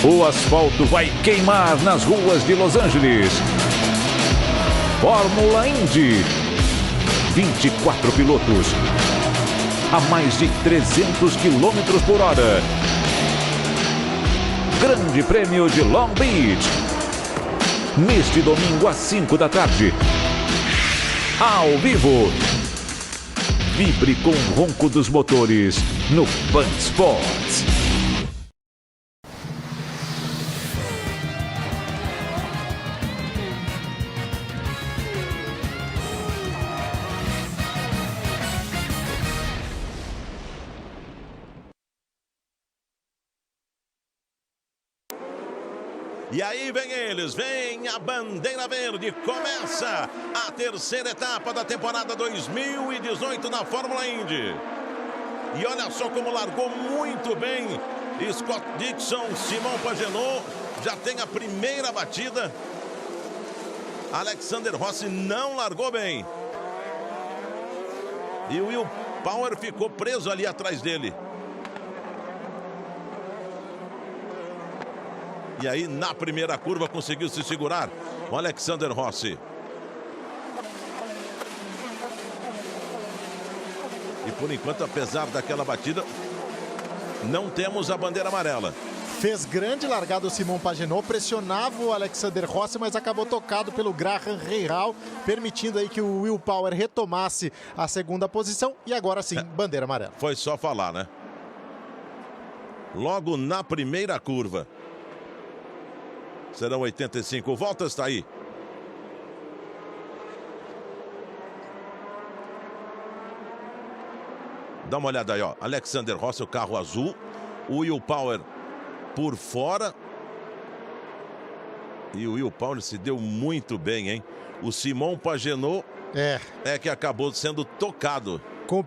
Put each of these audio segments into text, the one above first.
O asfalto vai queimar nas ruas de Los Angeles. Fórmula Indy. 24 pilotos. A mais de 300 km por hora. Grande Prêmio de Long Beach. Neste domingo às 5 da tarde. Ao vivo. Vibre com o ronco dos motores no Band Sports. E aí vem eles, vem a bandeira verde, começa a terceira etapa da temporada 2018 na Fórmula Indy. E olha só como largou muito bem Scott Dixon, Simon Pagenaud, já tem a primeira batida. Alexander Rossi não largou bem. E o Will Power ficou preso ali atrás dele. E aí, na primeira curva, conseguiu se segurar o Alexander Rossi. E por enquanto, apesar daquela batida, não temos a bandeira amarela. Fez grande largada o Simon Pagenaud, pressionava o Alexander Rossi, mas acabou tocado pelo Graham Rahal, permitindo aí que o Will Power retomasse a segunda posição. E agora sim, bandeira amarela. Foi só falar, né? Logo na primeira curva. Serão 85 voltas, tá aí. Dá uma olhada aí, ó. Alexander Rossi, o carro azul. O Will Power por fora. E o Will Power se deu muito bem, hein? O Simon Pagenaud é que acabou sendo tocado. Com o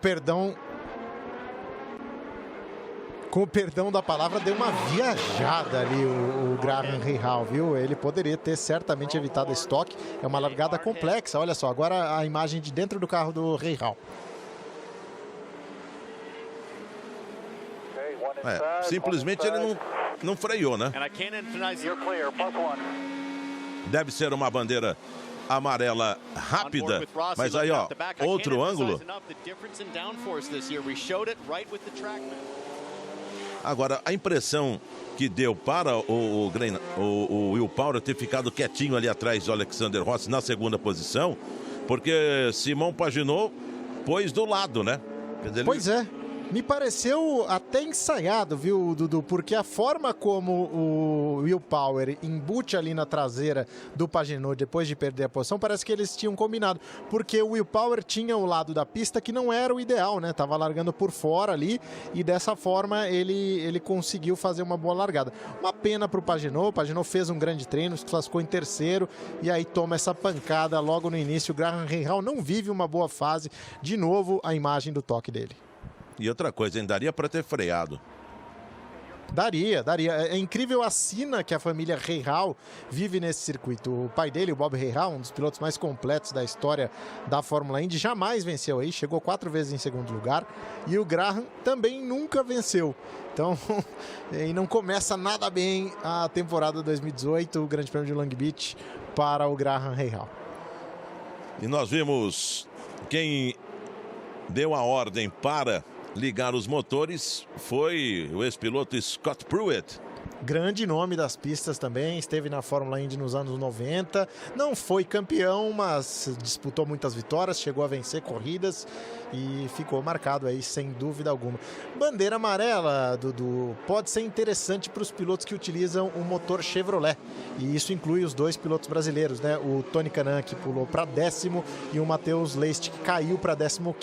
perdão da palavra, deu uma viajada ali o Graham Rahal, viu? Ele poderia ter certamente evitado esse toque. É uma largada complexa. Olha só, agora a imagem de dentro do carro do Rahal. Simplesmente ele não freou, né? Deve ser uma bandeira amarela rápida. Mas aí, ó, outro ângulo. Agora, a impressão que deu para o Will Power ter ficado quietinho ali atrás do Alexander Rossi na segunda posição, porque Simon Pagenaud pôs do lado, né? Pois é. Me pareceu até ensaiado, viu, Dudu? Porque a forma como o Will Power embute ali na traseira do Pagenaud depois de perder a posição, parece que eles tinham combinado. Porque o Will Power tinha o lado da pista que não era o ideal, né? Tava largando por fora ali e dessa forma ele conseguiu fazer uma boa largada. Uma pena pro Pagenaud. O Pagenaud fez um grande treino, se classificou em terceiro e aí toma essa pancada logo no início. O Graham Rahal não vive uma boa fase. De novo, a imagem do toque dele. E outra coisa, hein? Daria para ter freado. Daria. É incrível a sina que a família Rahal vive nesse circuito. O pai dele, o Bob Rahal, um dos pilotos mais completos da história da Fórmula Indy, jamais venceu aí, chegou 4 vezes em segundo lugar. E o Graham também nunca venceu. Então, e não começa nada bem a temporada 2018, o Grande Prêmio de Long Beach para o Graham Rahal. E nós vimos quem deu a ordem para ligar os motores foi o ex-piloto Scott Pruitt. Grande nome das pistas também, esteve na Fórmula Indy nos anos 90, não foi campeão, mas disputou muitas vitórias, chegou a vencer corridas e ficou marcado aí sem dúvida alguma. Bandeira amarela, Dudu, pode ser interessante para os pilotos que utilizam o motor Chevrolet, e isso inclui os dois pilotos brasileiros, né? O Tony Kanaan, que pulou para 10º, e o Matheus Leist, que caiu para 15º.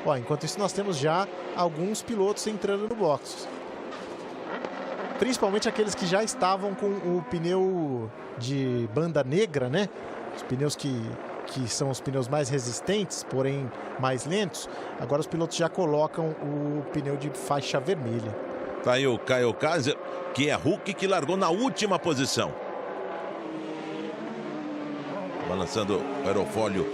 Ó, enquanto isso nós temos já alguns pilotos entrando no box. Principalmente aqueles que já estavam com o pneu de banda negra, né? Os pneus que são os pneus mais resistentes, porém mais lentos. Agora os pilotos já colocam o pneu de faixa vermelha. Tá aí o Kyle Kaiser, que é Hulk, que largou na última posição. Balançando o aerofólio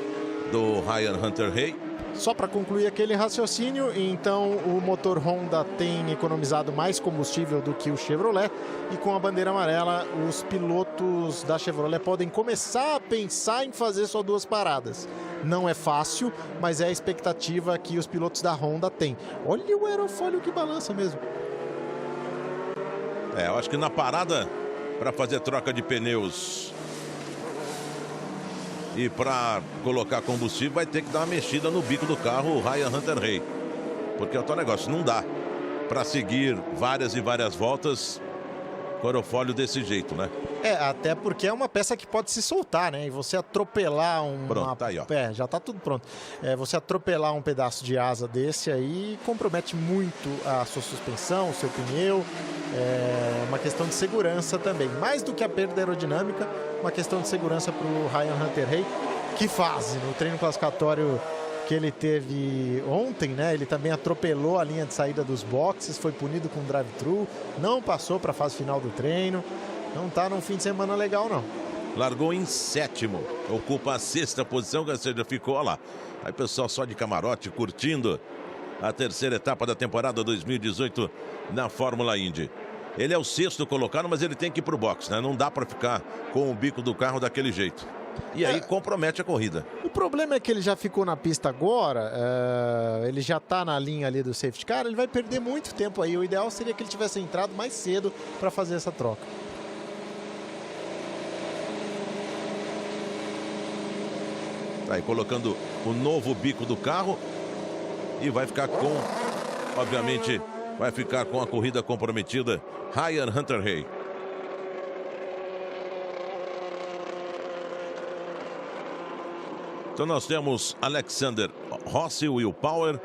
do Ryan Hunter-Reay. Só para concluir aquele raciocínio, então o motor Honda tem economizado mais combustível do que o Chevrolet e com a bandeira amarela os pilotos da Chevrolet podem começar a pensar em fazer só 2 paradas. Não é fácil, mas é a expectativa que os pilotos da Honda têm. Olha o aerofólio que balança mesmo. Eu acho que na parada para fazer troca de pneus e para colocar combustível vai ter que dar uma mexida no bico do carro, o Ryan Hunter-Reay. Porque é o tal negócio, não dá para seguir várias e várias voltas com aerofólio desse jeito, né? Até porque é uma peça que pode se soltar, né? E você atropelar Pronto, tá aí, ó. já tá tudo pronto. Você atropelar um pedaço de asa desse aí compromete muito a sua suspensão, o seu pneu. É uma questão de segurança também. Mais do que a perda aerodinâmica, uma questão de segurança para o Ryan Hunter-Reay. Que fase no treino classificatório que ele teve ontem, né? Ele também atropelou a linha de saída dos boxes, foi punido com drive-thru, não passou para a fase final do treino. Não tá num fim de semana legal, não. Largou em 7º, ocupa a 6ª posição, ou seja, ficou lá. Aí o pessoal só de camarote curtindo a 3ª etapa da temporada 2018 na Fórmula Indy. Ele é o 6º colocado, mas ele tem que ir pro box, né? Não dá para ficar com o bico do carro daquele jeito. E aí compromete a corrida. O problema é que ele já ficou na pista agora, ele já tá na linha ali do safety car, ele vai perder muito tempo aí. O ideal seria que ele tivesse entrado mais cedo para fazer essa troca. Tá aí colocando o novo bico do carro e vai ficar com, obviamente, vai ficar com a corrida comprometida, Ryan Hunter-Reay. Então nós temos Alexander Rossi, Will Power,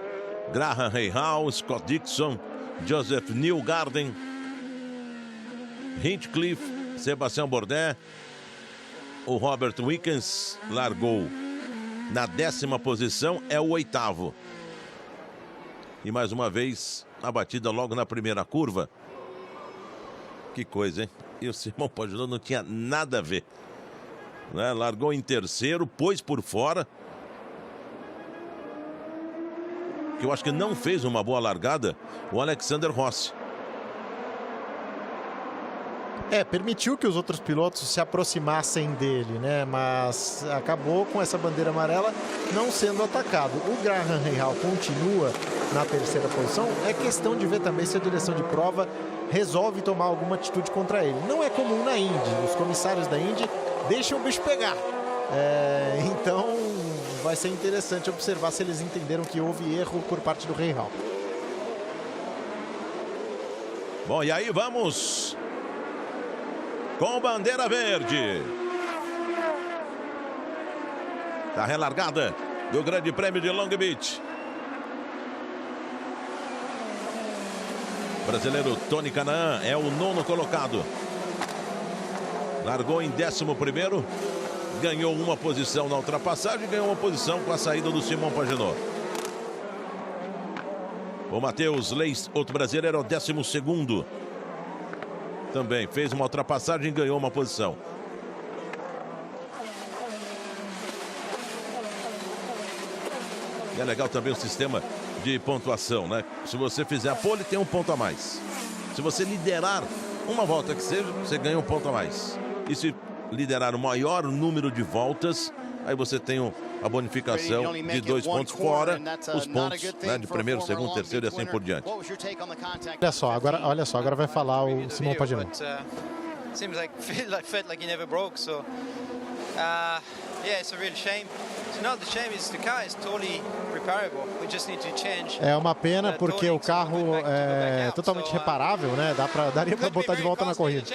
Graham Rahal, Scott Dixon, Joseph Newgarden, Hinchcliffe, Sebastian Bourdais. O Robert Wickens largou na 10ª posição, é o 8º. E mais uma vez, a batida logo na primeira curva. Que coisa, hein? E o Simão Pagenaud não tinha nada a ver, né? Largou em 3º, pôs por fora. Que eu acho que não fez uma boa largada o Alexander Rossi. Permitiu que os outros pilotos se aproximassem dele, né? Mas acabou com essa bandeira amarela não sendo atacado. O Graham Rahal continua na 3ª posição. É questão de ver também se a direção de prova resolve tomar alguma atitude contra ele. Não é comum na Indy. Os comissários da Indy deixam o bicho pegar. Então vai ser interessante observar se eles entenderam que houve erro por parte do Rahal. Bom, e aí vamos com bandeira verde. Tá relargada do Grande Prêmio de Long Beach. Brasileiro Tony Kanaan é o 9º colocado. Largou em 11º. Ganhou uma posição na ultrapassagem e ganhou uma posição com a saída do Simão Pagenaud. O Matheus Leis, outro brasileiro, era o 12º. Também fez uma ultrapassagem e ganhou uma posição. E é legal também o sistema de pontuação, né? Se você fizer a pole, tem um ponto a mais. Se você liderar uma volta que seja, você ganha um ponto a mais. E se liderar o maior número de voltas, aí você tem a bonificação de 2 pontos fora os pontos, né, de primeiro, segundo, terceiro e assim por diante. Olha só, agora vai falar o Simão Pagenaud. Seems like felt like he never broke, so it's a real shame. So now the shame is the car is totally repairable. We just need to change. É uma pena porque o carro é totalmente reparável, né? Daria para botar de volta na corrida.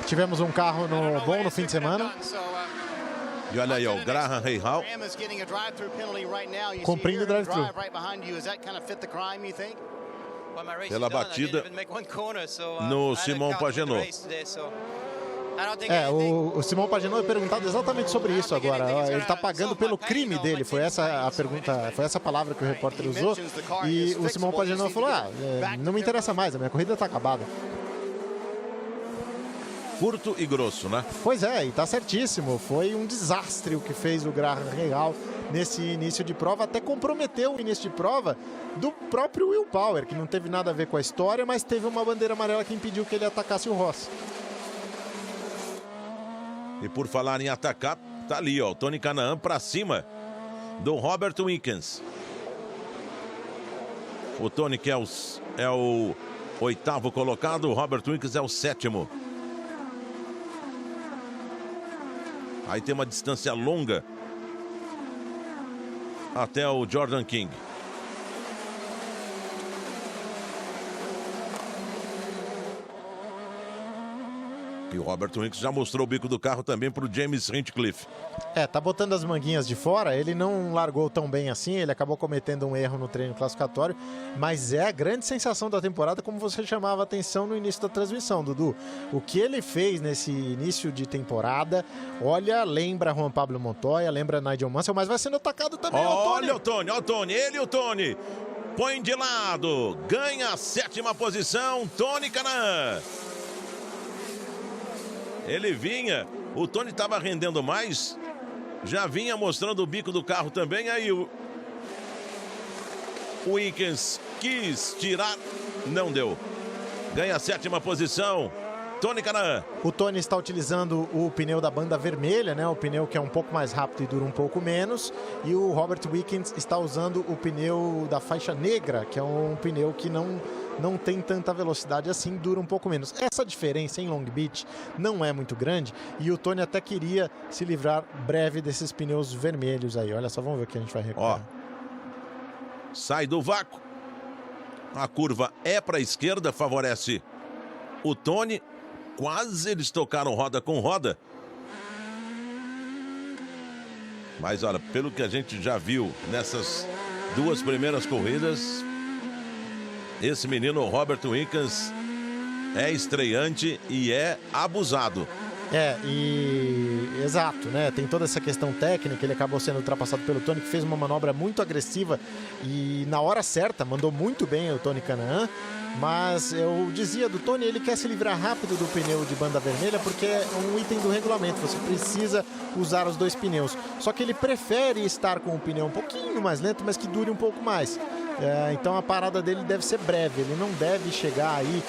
Tivemos um carro bom no fim de semana. E olha aí, o Graham Rahal cumprindo o drive-thru. Pela batida no Simão Pagenaud. O Simão Pagenaud é perguntado exatamente sobre isso agora. Ele está pagando pelo crime dele. Foi essa a pergunta, foi essa palavra que o repórter usou. E o Simão Pagenaud falou: não me interessa mais, a minha corrida está acabada. curto e grosso, né? Pois é, e tá certíssimo. Foi um desastre o que fez o Graham Rahal nesse início de prova. Até comprometeu o início de prova do próprio Will Power, que não teve nada a ver com a história, mas teve uma bandeira amarela que impediu que ele atacasse o Ross. E por falar em atacar, tá ali, ó, o Tony Kanaan pra cima do Robert Wickens. O Tony que é o 8º colocado, o Robert Wickens é o 7º. Aí tem uma distância longa até o Jordan King. E o Robert Wickens já mostrou o bico do carro também para o James Hinchcliffe. Tá botando as manguinhas de fora. Ele não largou tão bem assim, ele acabou cometendo um erro no treino classificatório, mas é a grande sensação da temporada, como você chamava a atenção no início da transmissão, Dudu. O que ele fez nesse início de temporada, olha, lembra Juan Pablo Montoya, lembra Nigel Mansell, mas vai sendo atacado também. Olha o Tony, olha o Tony, ele e o Tony. Põe de lado, ganha a 7ª posição, Tony Kanaan. Ele vinha, o Tony estava rendendo mais, já vinha mostrando o bico do carro também, aí o Wickens quis tirar, não deu. Ganha a 7ª posição, Tony Kanaan. O Tony está utilizando o pneu da banda vermelha, né? O pneu que é um pouco mais rápido e dura um pouco menos. E o Robert Wickens está usando o pneu da faixa negra, que é um pneu que não tem tanta velocidade assim, dura um pouco menos. Essa diferença em Long Beach não é muito grande e o Tony até queria se livrar breve desses pneus vermelhos aí. Olha só, vamos ver o que a gente vai recuperar. Ó, sai do vácuo. A curva é para a esquerda, favorece o Tony. Quase eles tocaram roda com roda. Mas olha, pelo que a gente já viu nessas 2 primeiras corridas, esse menino Robert Wickens é estreante e é abusado. Exato, né? Tem toda essa questão técnica, ele acabou sendo ultrapassado pelo Tony, que fez uma manobra muito agressiva e na hora certa, mandou muito bem o Tony Kanaan, mas eu dizia do Tony, ele quer se livrar rápido do pneu de banda vermelha porque é um item do regulamento, você precisa usar os 2 pneus, só que ele prefere estar com o pneu um pouquinho mais lento, mas que dure um pouco mais. Então a parada dele deve ser breve, ele não deve chegar aí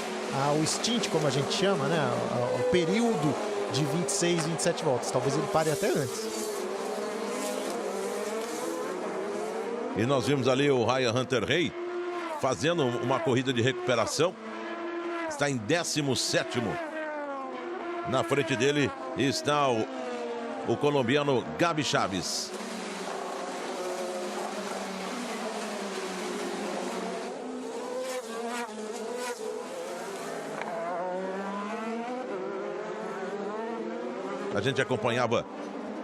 ao stint, como a gente chama, né? Ao período de 26, 27 voltas. Talvez ele pare até antes. E nós vimos ali o Ryan Hunter-Reay fazendo uma corrida de recuperação. Está em 17º. Na frente dele está o colombiano Gabi Chaves. A gente acompanhava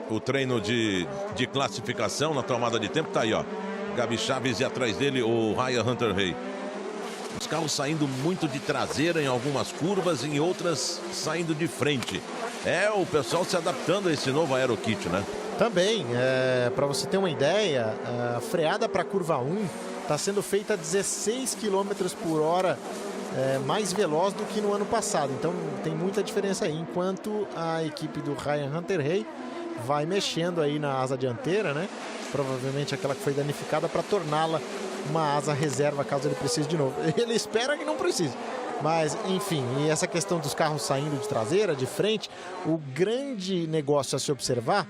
o treino de classificação na tomada de tempo. Tá aí, ó. Gabi Chaves e atrás dele o Ryan Hunter-Reay. Os carros saindo muito de traseira em algumas curvas, em outras saindo de frente. O pessoal se adaptando a esse novo AeroKit, né? Também, para você ter uma ideia, a freada para a curva 1 está sendo feita a 16 km por hora. Mais veloz do que no ano passado, então tem muita diferença aí, enquanto a equipe do Ryan Hunter-Reay vai mexendo aí na asa dianteira, né? Provavelmente aquela que foi danificada, para torná-la uma asa reserva caso ele precise de novo. Ele espera que não precise, mas enfim, e essa questão dos carros saindo de traseira, de frente, o grande negócio a se observar,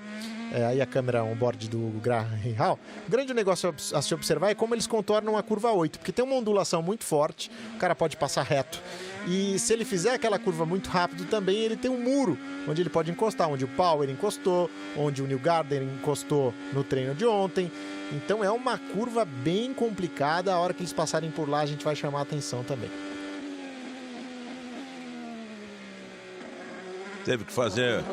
aí a câmera on-board do Graham Rahal, o grande negócio a se observar é como eles contornam a curva 8, porque tem uma ondulação muito forte, o cara pode passar reto, e se ele fizer aquela curva muito rápido também, ele tem um muro onde ele pode encostar, onde o Power encostou, onde o Neil Gardner encostou no treino de ontem. Então é uma curva bem complicada, a hora que eles passarem por lá a gente vai chamar a atenção também. Teve que fazer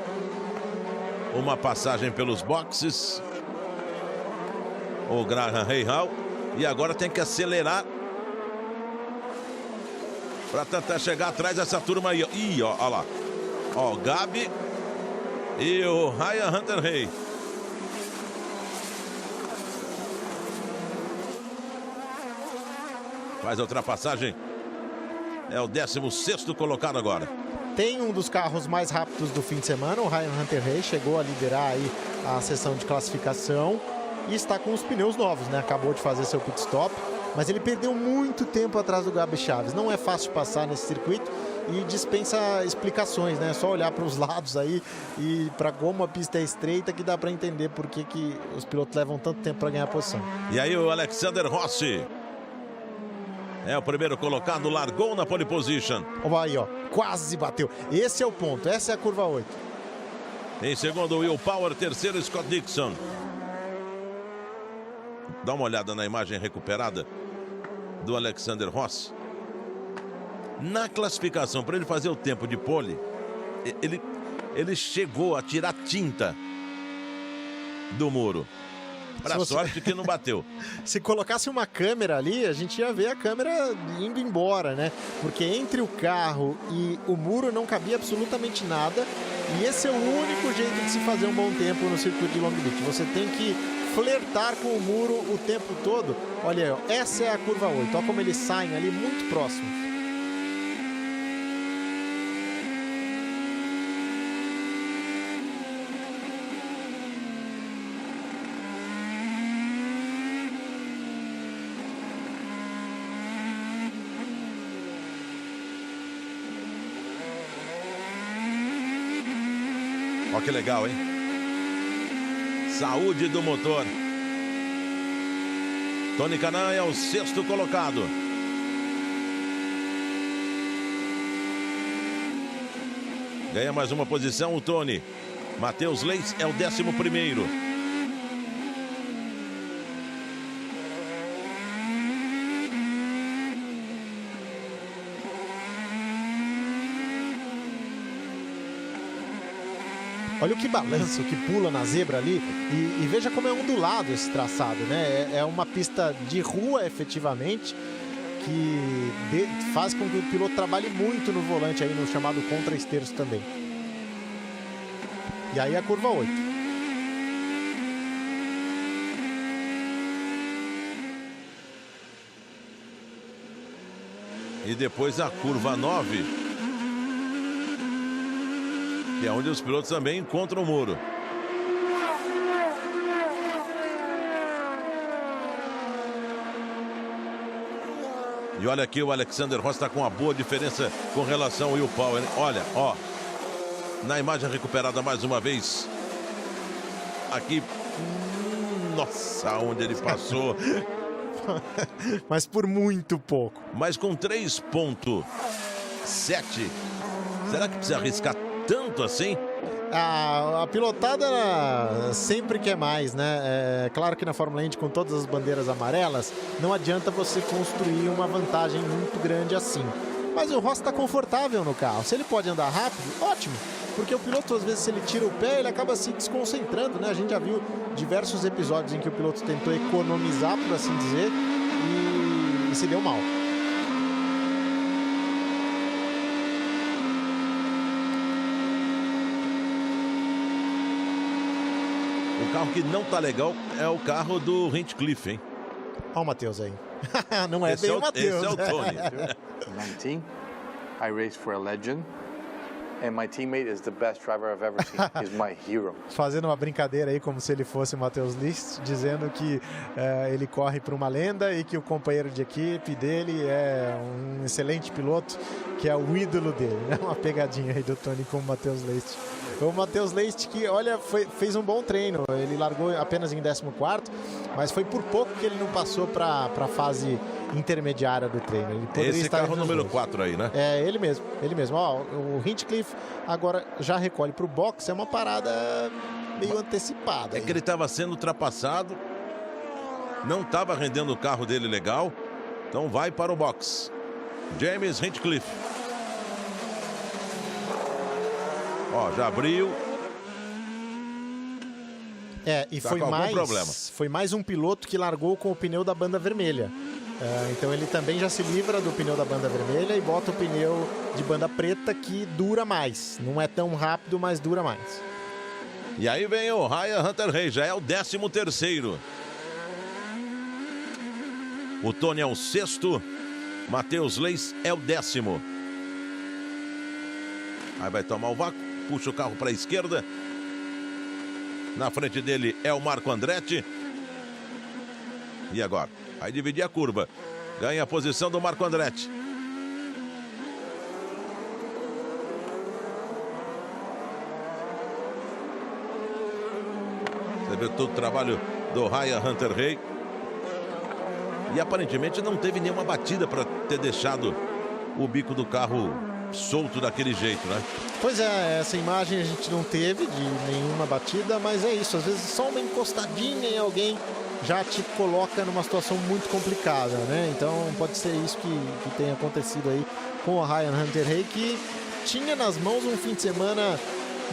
uma passagem pelos boxes o Graham Rahal, e agora tem que acelerar para tentar chegar atrás dessa turma aí. Ih, ó lá, ó, Gabi e o Ryan Hunter-Reay. Faz a ultrapassagem, é o 16º colocado agora. tem um dos carros mais rápidos do fim de semana, o Ryan Hunter-Reay, chegou a liderar aí a sessão de classificação e está com os pneus novos, né? Acabou de fazer seu pit stop, mas ele perdeu muito tempo atrás do Gabi Chaves. Não é fácil passar nesse circuito e dispensa explicações, né? É só olhar para os lados aí e para como a pista é estreita que dá para entender por que os pilotos levam tanto tempo para ganhar a posição. E aí o Alexander Rossi é o primeiro colocado, largou na pole position. Olha aí, ó, quase bateu. Esse é o ponto, essa é a curva 8. Em segundo, Will Power, terceiro, Scott Dixon. Dá uma olhada na imagem recuperada do Alexander Rossi. Na classificação, para ele fazer o tempo de pole, ele chegou a tirar tinta do muro. Para sorte que não bateu. Se colocasse uma câmera ali, a gente ia ver a câmera indo embora, né? Porque entre o carro e o muro não cabia absolutamente nada. E esse é o único jeito de se fazer um bom tempo no circuito de Long Beach. Você tem que flertar com o muro o tempo todo. Olha aí, ó, essa é a curva 8. Olha como eles saem ali muito próximo. Olha que legal, hein? Saúde do motor. Tony Kanaan é o sexto colocado. Ganha mais uma posição o Tony. Matheus Leitz é o 11º. Olha o que balança, o que pula na zebra ali. E veja como é ondulado esse traçado, né? É uma pista de rua, efetivamente, que faz com que o piloto trabalhe muito no volante, aí no chamado contra-esterço também. E aí a curva 8. E depois a curva 9. Que é onde os pilotos também encontram o muro. E olha aqui, o Alexander Rossi está com uma boa diferença com relação ao Will Power. Olha, ó. Na imagem recuperada mais uma vez. Aqui. Nossa, onde ele passou. Mas por muito pouco. Mas com 3,7. Será que precisa arriscar tanto assim? A pilotada sempre quer mais, né? É claro que na Fórmula Indy, com todas as bandeiras amarelas, não adianta você construir uma vantagem muito grande assim. Mas o Rossi está confortável no carro. Se ele pode andar rápido, ótimo. Porque o piloto, às vezes, se ele tira o pé, ele acaba se desconcentrando, né? A gente já viu diversos episódios em que o piloto tentou economizar, por assim dizer, e se deu mal. O carro que não tá legal é o carro do Hinchcliffe, hein? Olha o Matheus aí. Não é esse bem o Matheus. Esse é o Tony. 19, I race for a legend. And my teammate is the best driver I've ever seen. He's my hero. Fazendo uma brincadeira aí como se ele fosse o Matheus List, dizendo que ele corre para uma lenda e que o companheiro de equipe dele é um excelente piloto, que é o ídolo dele, né? Uma pegadinha aí do Tony com o Matheus List. O Matheus Leist que, olha, fez um bom treino. Ele largou apenas em 14º, mas foi por pouco que ele não passou para a fase intermediária do treino. Ele poderia esse estar carro número 4 aí, né? É, ele mesmo, ele mesmo. Ó, o Hinchcliffe agora já recolhe para o box, é uma parada meio antecipada. É que ele estava sendo ultrapassado, não estava rendendo o carro dele legal, então vai para o box. James Hinchcliffe. Ó, já abriu. E tá foi mais um piloto que largou com o pneu da banda vermelha. Então ele também já se livra do pneu da banda vermelha e bota o pneu de banda preta, que dura mais. Não é tão rápido, mas dura mais. E aí vem o Ryan Hunter-Reay, já é o 13º. O Tony é o 6º. Matheus Leitz é o 10º. Aí vai tomar o vácuo, puxa o carro para a esquerda. Na frente dele é o Marco Andretti. E agora? Vai dividir a curva. Ganha a posição do Marco Andretti. Você vê todo o trabalho do Ryan Hunter-Reay. E aparentemente não teve nenhuma batida para ter deixado o bico do carro solto daquele jeito, né? Pois é, essa imagem a gente não teve de nenhuma batida, mas é isso. Às vezes só uma encostadinha em alguém já te coloca numa situação muito complicada, né? Então pode ser isso que tenha acontecido aí com o Ryan Hunter-Reay, que tinha nas mãos um fim de semana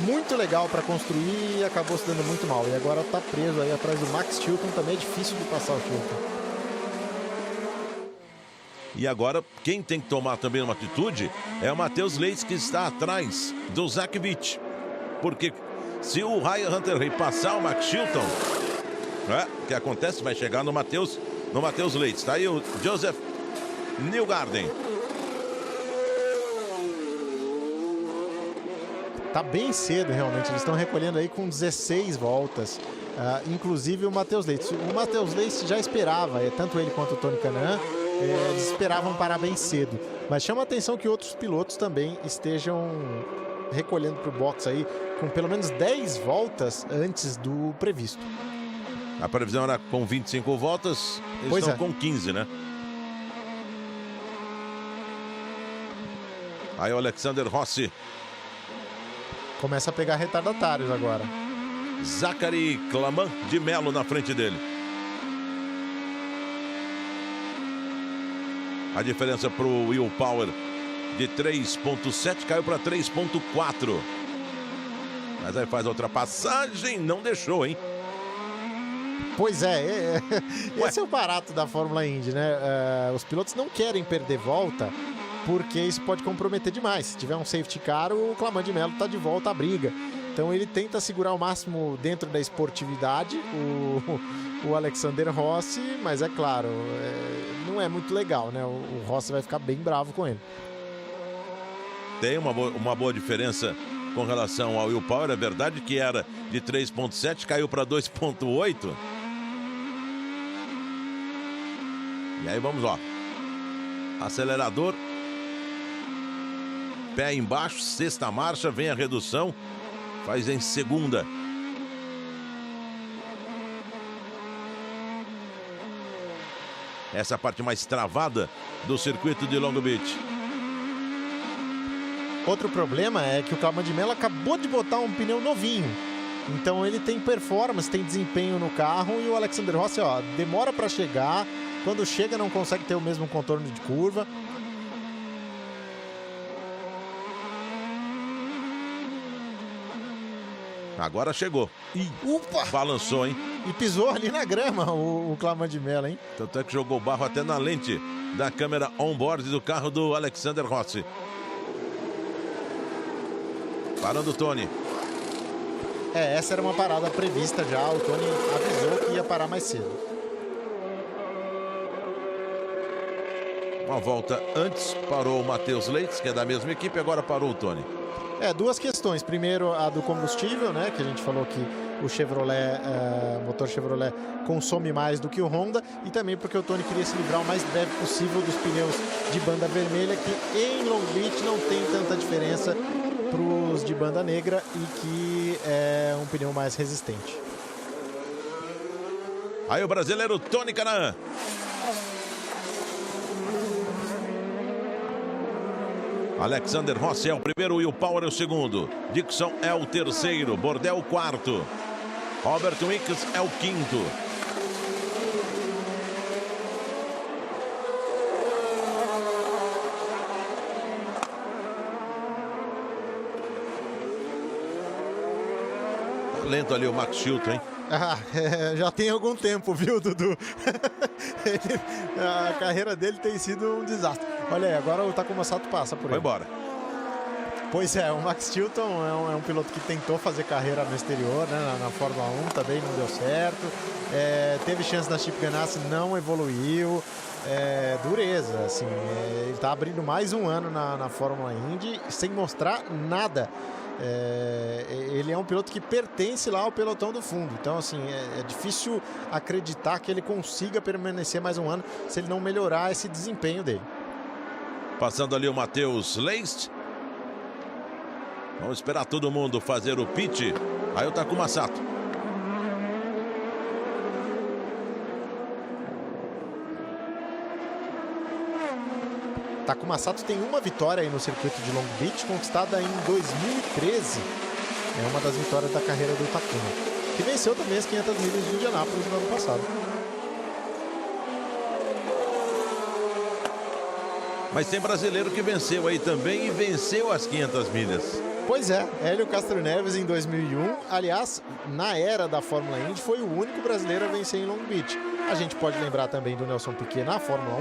muito legal para construir e acabou se dando muito mal. E agora tá preso aí atrás do Max Chilton, também é difícil de passar o Chilton. E agora, quem tem que tomar também uma atitude é o Matheus Leite, que está atrás do Zach Witt. Porque se o Ryan Hunter-Reay passar o Max Chilton, o que acontece? Vai chegar no Matheus Leite. Está aí o Joseph Newgarden. Tá bem cedo, realmente. Eles estão recolhendo aí com 16 voltas. Inclusive o Matheus Leite. O Matheus Leite já esperava, tanto ele quanto o Tony Kanaan, eles esperavam parar bem cedo. Mas chama a atenção que outros pilotos também estejam recolhendo para o box aí com pelo menos 10 voltas antes do previsto. A previsão era com 25 voltas, eles estão com 15, né? Aí o Alexander Rossi. Começa a pegar retardatários agora. Zachary Claman de Mello na frente dele. A diferença para o Will Power de 3.7 caiu para 3.4. Mas aí faz a ultrapassagem, não deixou, hein? Pois é, esse é o barato da Fórmula Indy, né? Os pilotos não querem perder volta, porque isso pode comprometer demais. Se tiver um safety car, o Claman de Mello está de volta à briga. Então ele tenta segurar o máximo dentro da esportividade, o Alexander Rossi, mas é claro, não é muito legal, né? O Rossi vai ficar bem bravo com ele. Tem uma boa diferença com relação ao Will Power. É verdade que era de 3.7, caiu para 2.8. E aí vamos, ó. Acelerador. Pé embaixo, sexta marcha, vem a redução. Faz em segunda. Essa é a parte mais travada do circuito de Long Beach. Outro problema é que o Claman de Mello acabou de botar um pneu novinho. Então ele tem performance, tem desempenho no carro, e o Alexander Rossi, ó, demora para chegar. Quando chega não consegue ter o mesmo contorno de curva. Agora chegou. E upa! Balançou, hein? E pisou ali na grama o Claman de Mello, hein? Tanto é que jogou barro até na lente da câmera on-board do carro do Alexander Rossi. Parando o Tony. Essa era uma parada prevista já. O Tony avisou que ia parar mais cedo. Uma volta antes parou o Matheus Leite, que é da mesma equipe, agora parou o Tony. Duas questões. Primeiro, a do combustível, né? Que a gente falou que o Chevrolet, motor Chevrolet, consome mais do que o Honda. E também porque o Tony queria se livrar o mais breve possível dos pneus de banda vermelha, que em Long Beach não tem tanta diferença para os de banda negra, e que é um pneu mais resistente. Aí o brasileiro Tony Kanaan. Alexander Rossi é o primeiro, Will Power é o segundo, Dixon é o terceiro, Bordel o quarto, Robert Wickes é o quinto. Tá lento ali o Max Chilton, hein? Já tem algum tempo, viu, Dudu? A carreira dele tem sido um desastre. Olha aí, agora o Takuma Sato passa por ele. Vai embora. Pois é, o Max Chilton é um piloto que tentou fazer carreira no exterior, né, na Fórmula 1, também não deu certo. Teve chance na Chip Ganassi, não evoluiu. Dureza, assim, ele está abrindo mais um ano na Fórmula Indy sem mostrar nada. Ele é um piloto que pertence lá ao pelotão do fundo, então assim, é difícil acreditar que ele consiga permanecer mais um ano se ele não melhorar esse desempenho dele. Passando ali o Matheus Leist. Vamos esperar todo mundo fazer o pit. Aí o Takuma Sato. Takuma Sato tem uma vitória aí no circuito de Long Beach, conquistada em 2013. É uma das vitórias da carreira do Takuma, que venceu também as 500 milhas de Indianápolis no ano passado. Mas tem brasileiro que venceu aí também e venceu as 500 milhas. Pois é, Hélio Castro Neves em 2001. Aliás, na era da Fórmula Indy, foi o único brasileiro a vencer em Long Beach. A gente pode lembrar também do Nelson Piquet na Fórmula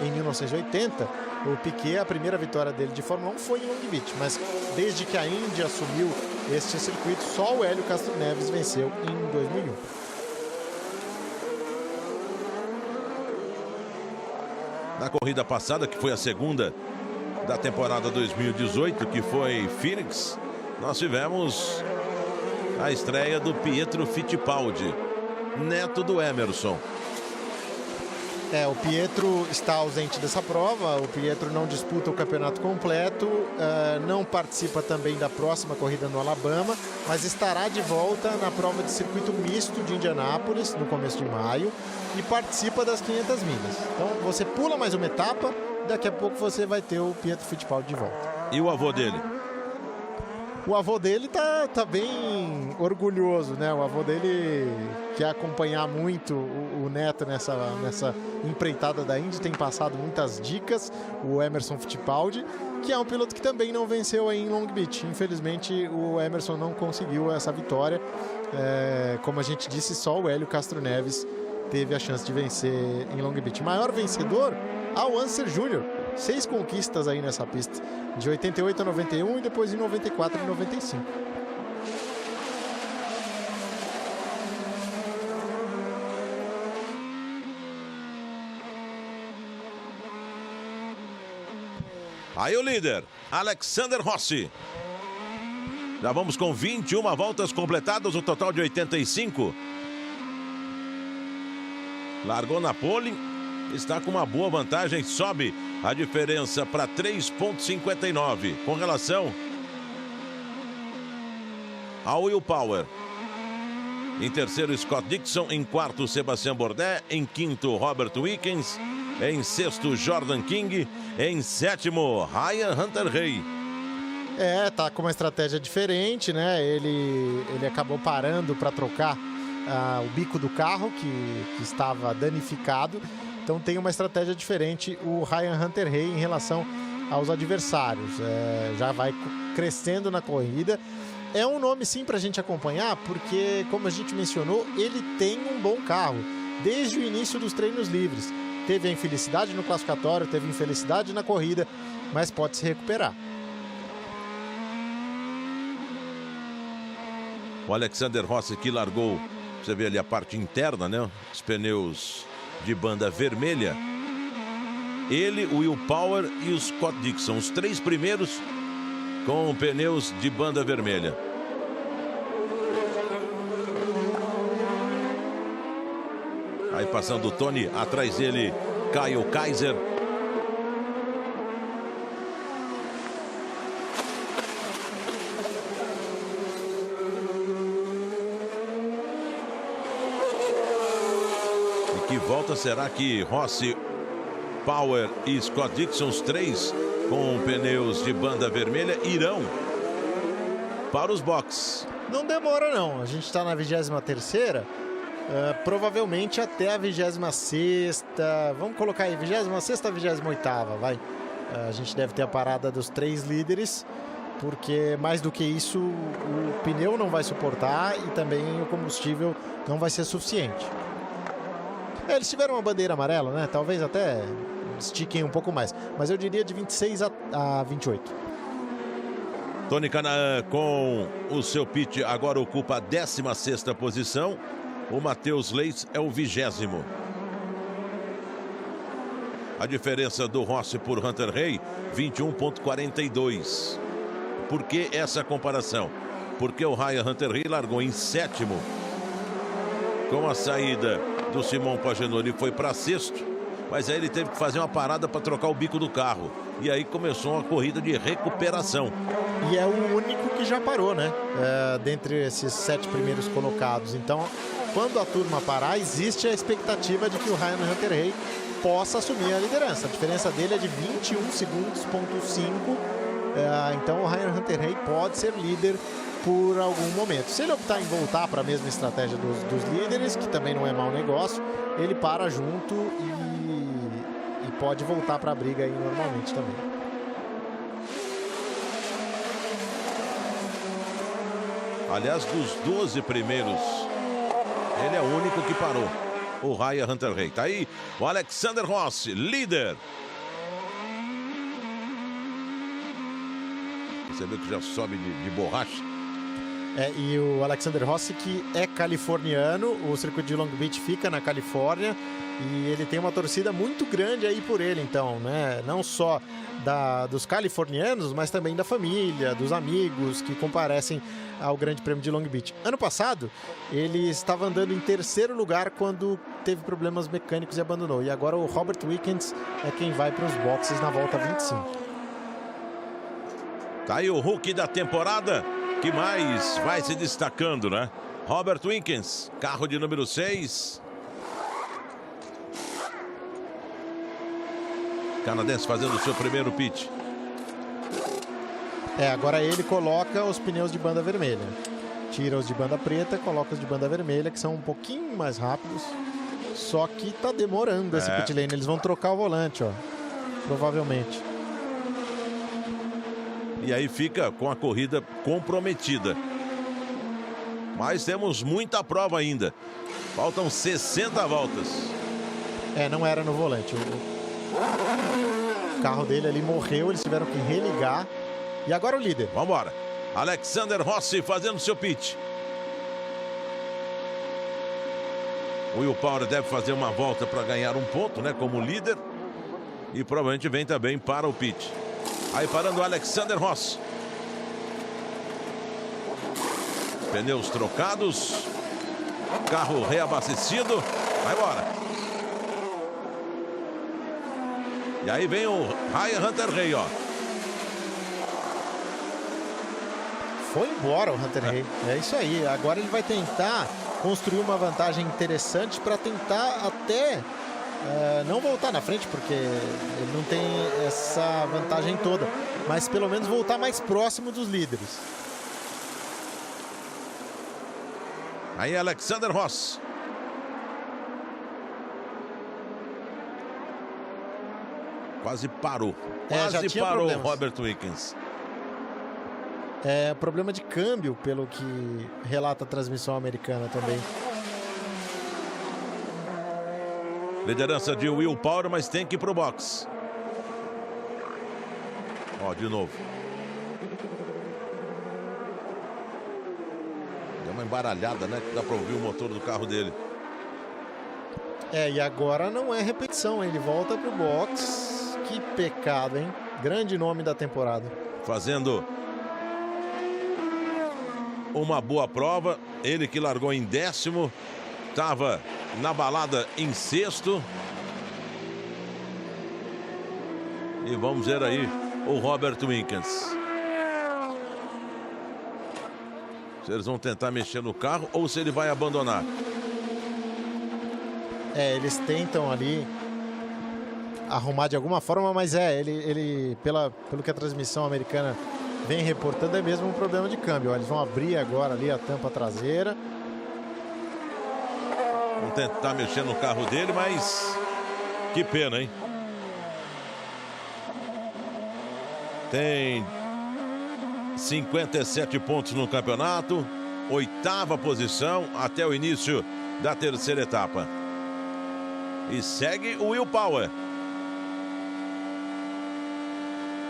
1, em 1980. O Piquet, a primeira vitória dele de Fórmula 1 foi em Long Beach. Mas desde que a Indy assumiu este circuito, só o Hélio Castro Neves venceu em 2001. Na corrida passada, que foi a segunda da temporada 2018, que foi Phoenix, nós tivemos a estreia do Pietro Fittipaldi, neto do Emerson. O Pietro está ausente dessa prova, o Pietro não disputa o campeonato completo, não participa também da próxima corrida no Alabama, mas estará de volta na prova de circuito misto de Indianápolis, no começo de maio, e participa das 500 milhas. Então você pula mais uma etapa, daqui a pouco você vai ter o Pietro Fittipaldi de volta. E o avô dele? O avô dele tá bem orgulhoso, né? O avô dele quer acompanhar muito o neto nessa empreitada da Indy, tem passado muitas dicas, o Emerson Fittipaldi, que é um piloto que também não venceu aí em Long Beach. Infelizmente, o Emerson não conseguiu essa vitória. Como a gente disse, só o Hélio Castro Neves teve a chance de vencer em Long Beach. Maior vencedor, Al Unser Jr., 6 conquistas aí nessa pista, de 88 a 91 e depois em 94 e 95. Aí o líder, Alexander Rossi. Já vamos com 21 voltas completadas, o total de 85. Largou na pole, está com uma boa vantagem, sobe a diferença para 3,59 com relação ao Will Power. Em terceiro, Scott Dixon. Em quarto, Sebastian Bourdais. Em quinto, Robert Wickens. Em sexto, Jordan King. Em sétimo, Ryan Hunter-Reay. Tá com uma estratégia diferente, né? Ele acabou parando para trocar o bico do carro que estava danificado. Então tem uma estratégia diferente o Ryan Hunter-Reay em relação aos adversários. Já vai crescendo na corrida. É um nome sim para a gente acompanhar, porque, como a gente mencionou, ele tem um bom carro desde o início dos treinos livres. Teve a infelicidade no classificatório, teve infelicidade na corrida, mas pode se recuperar. O Alexander Rossi que largou, você vê ali a parte interna, né? Os pneus de banda vermelha. Ele, o Will Power e o Scott Dixon, os 3 primeiros com pneus de banda vermelha. Aí passando o Tony, atrás dele Kyle Kaiser. E que volta será que Rossi, Power e Scott Dixon, os 3 com pneus de banda vermelha, irão para os boxes? Não demora não, a gente está na 23ª, provavelmente até a 26ª, vamos colocar aí 26ª, 28ª, vai. A gente deve ter a parada dos 3 líderes, porque mais do que isso o pneu não vai suportar e também o combustível não vai ser suficiente. Eles tiveram uma bandeira amarela, né? Talvez até estiquem um pouco mais, mas eu diria de 26 a 28. Tony Kanaan com o seu pit agora ocupa a 16ª posição. O Matheus Leitz é o 20º. A diferença do Rossi por Hunter Hay, 21,42. Por que essa comparação? Porque o Ryan Hunter Hay largou em 7º. Com a saída do Simon Pagenaud, ele foi para 6º. Mas aí ele teve que fazer uma parada para trocar o bico do carro. E aí começou uma corrida de recuperação. E é o único que já parou, né? Dentre esses 7 primeiros colocados. Então, quando a turma parar, existe a expectativa de que o Ryan Hunter Hay possa assumir a liderança. A diferença dele é de 21 segundos,5. Então o Ryan Hunter Hay pode ser líder por algum momento. Se ele optar em voltar para a mesma estratégia dos líderes, que também não é mau negócio, ele para junto e pode voltar para a briga aí normalmente também. Aliás, dos 12 primeiros, ele é o único que parou. O Ryan Hunter Hay. Tá aí o Alexander Rossi, líder. Você vê que já sobe de borracha. E o Alexander Rossi, que é californiano, o circuito de Long Beach fica na Califórnia e ele tem uma torcida muito grande aí por ele, então, né? Não só dos californianos, mas também da família, dos amigos que comparecem ao Grande Prêmio de Long Beach. Ano passado, ele estava andando em 3º lugar quando teve problemas mecânicos e abandonou. E agora o Robert Wickens é quem vai para os boxes na volta 25. Tá aí o rookie da temporada, que mais vai se destacando, né? Robert Wickens, carro de número 6. Canadense fazendo o seu primeiro pit. Agora ele coloca os pneus de banda vermelha. Tira os de banda preta, coloca os de banda vermelha, que são um pouquinho mais rápidos. Só que tá demorando esse pit lane. Eles vão trocar o volante, ó. Provavelmente. E aí fica com a corrida comprometida. Mas temos muita prova ainda. Faltam 60 voltas. Não era no volante. O carro dele ali morreu, eles tiveram que religar. E agora o líder. Vamos embora. Alexander Rossi fazendo seu pit. O Will Power deve fazer uma volta para ganhar um ponto, né? Como líder. E provavelmente vem também para o pit. Aí parando o Alexander Rossi. Pneus trocados. Carro reabastecido. Vai embora. E aí vem o Ryan Hunter Hay, ó. Foi embora o Hunter Hay. É isso aí. Agora ele vai tentar construir uma vantagem interessante para tentar até não voltar na frente, porque ele não tem essa vantagem toda, mas pelo menos voltar mais próximo dos líderes. Aí Alexander Rossi. Quase parou. Quase parou o Robert Wickens. Problema de câmbio, pelo que relata a transmissão americana também. Liderança de Will Power, mas tem que ir pro box. Ó, de novo. Deu uma embaralhada, né? Que dá pra ouvir o motor do carro dele. E agora não é repetição, ele volta pro box. Que pecado, hein? Grande nome da temporada. Fazendo uma boa prova. Ele que largou em 10º. Estava na balada em 6º. E vamos ver aí o Robert Wickens. Se eles vão tentar mexer no carro ou se ele vai abandonar. Eles tentam ali arrumar de alguma forma, mas ele pelo que a transmissão americana vem reportando, é mesmo um problema de câmbio. Eles vão abrir agora ali a tampa traseira. Vão tentar mexer no carro dele, mas que pena, hein? Tem 57 pontos no campeonato, 8ª posição até o início da 3ª etapa. E segue o Will Power.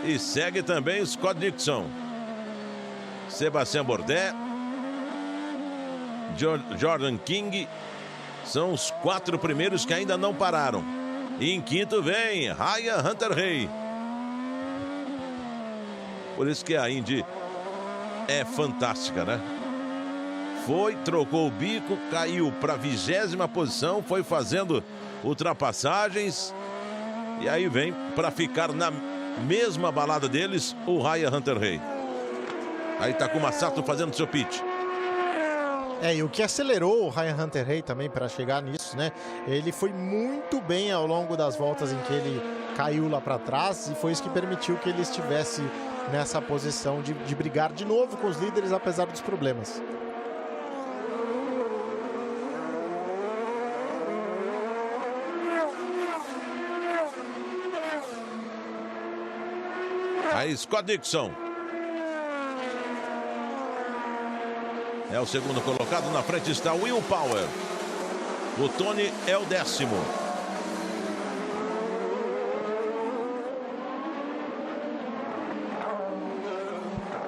E segue também o Scott Dixon. Sebastian Bourdais, Jordan King. São os 4 primeiros que ainda não pararam. E em quinto vem Ryan Hunter-Reay. Por isso que a Indy é fantástica, né? Foi, trocou o bico, caiu para a 20ª posição, foi fazendo ultrapassagens. E aí vem para ficar na mesma balada deles, o Ryan Hunter-Reay. Aí Takuma Sato fazendo seu pitch. E o que acelerou o Ryan Hunter-Reay também para chegar nisso, né? Ele foi muito bem ao longo das voltas em que ele caiu lá para trás e foi isso que permitiu que ele estivesse nessa posição de brigar de novo com os líderes, apesar dos problemas. Aí Scott Dixon é o segundo colocado. Na frente está Will Power. O Tony é o 10º.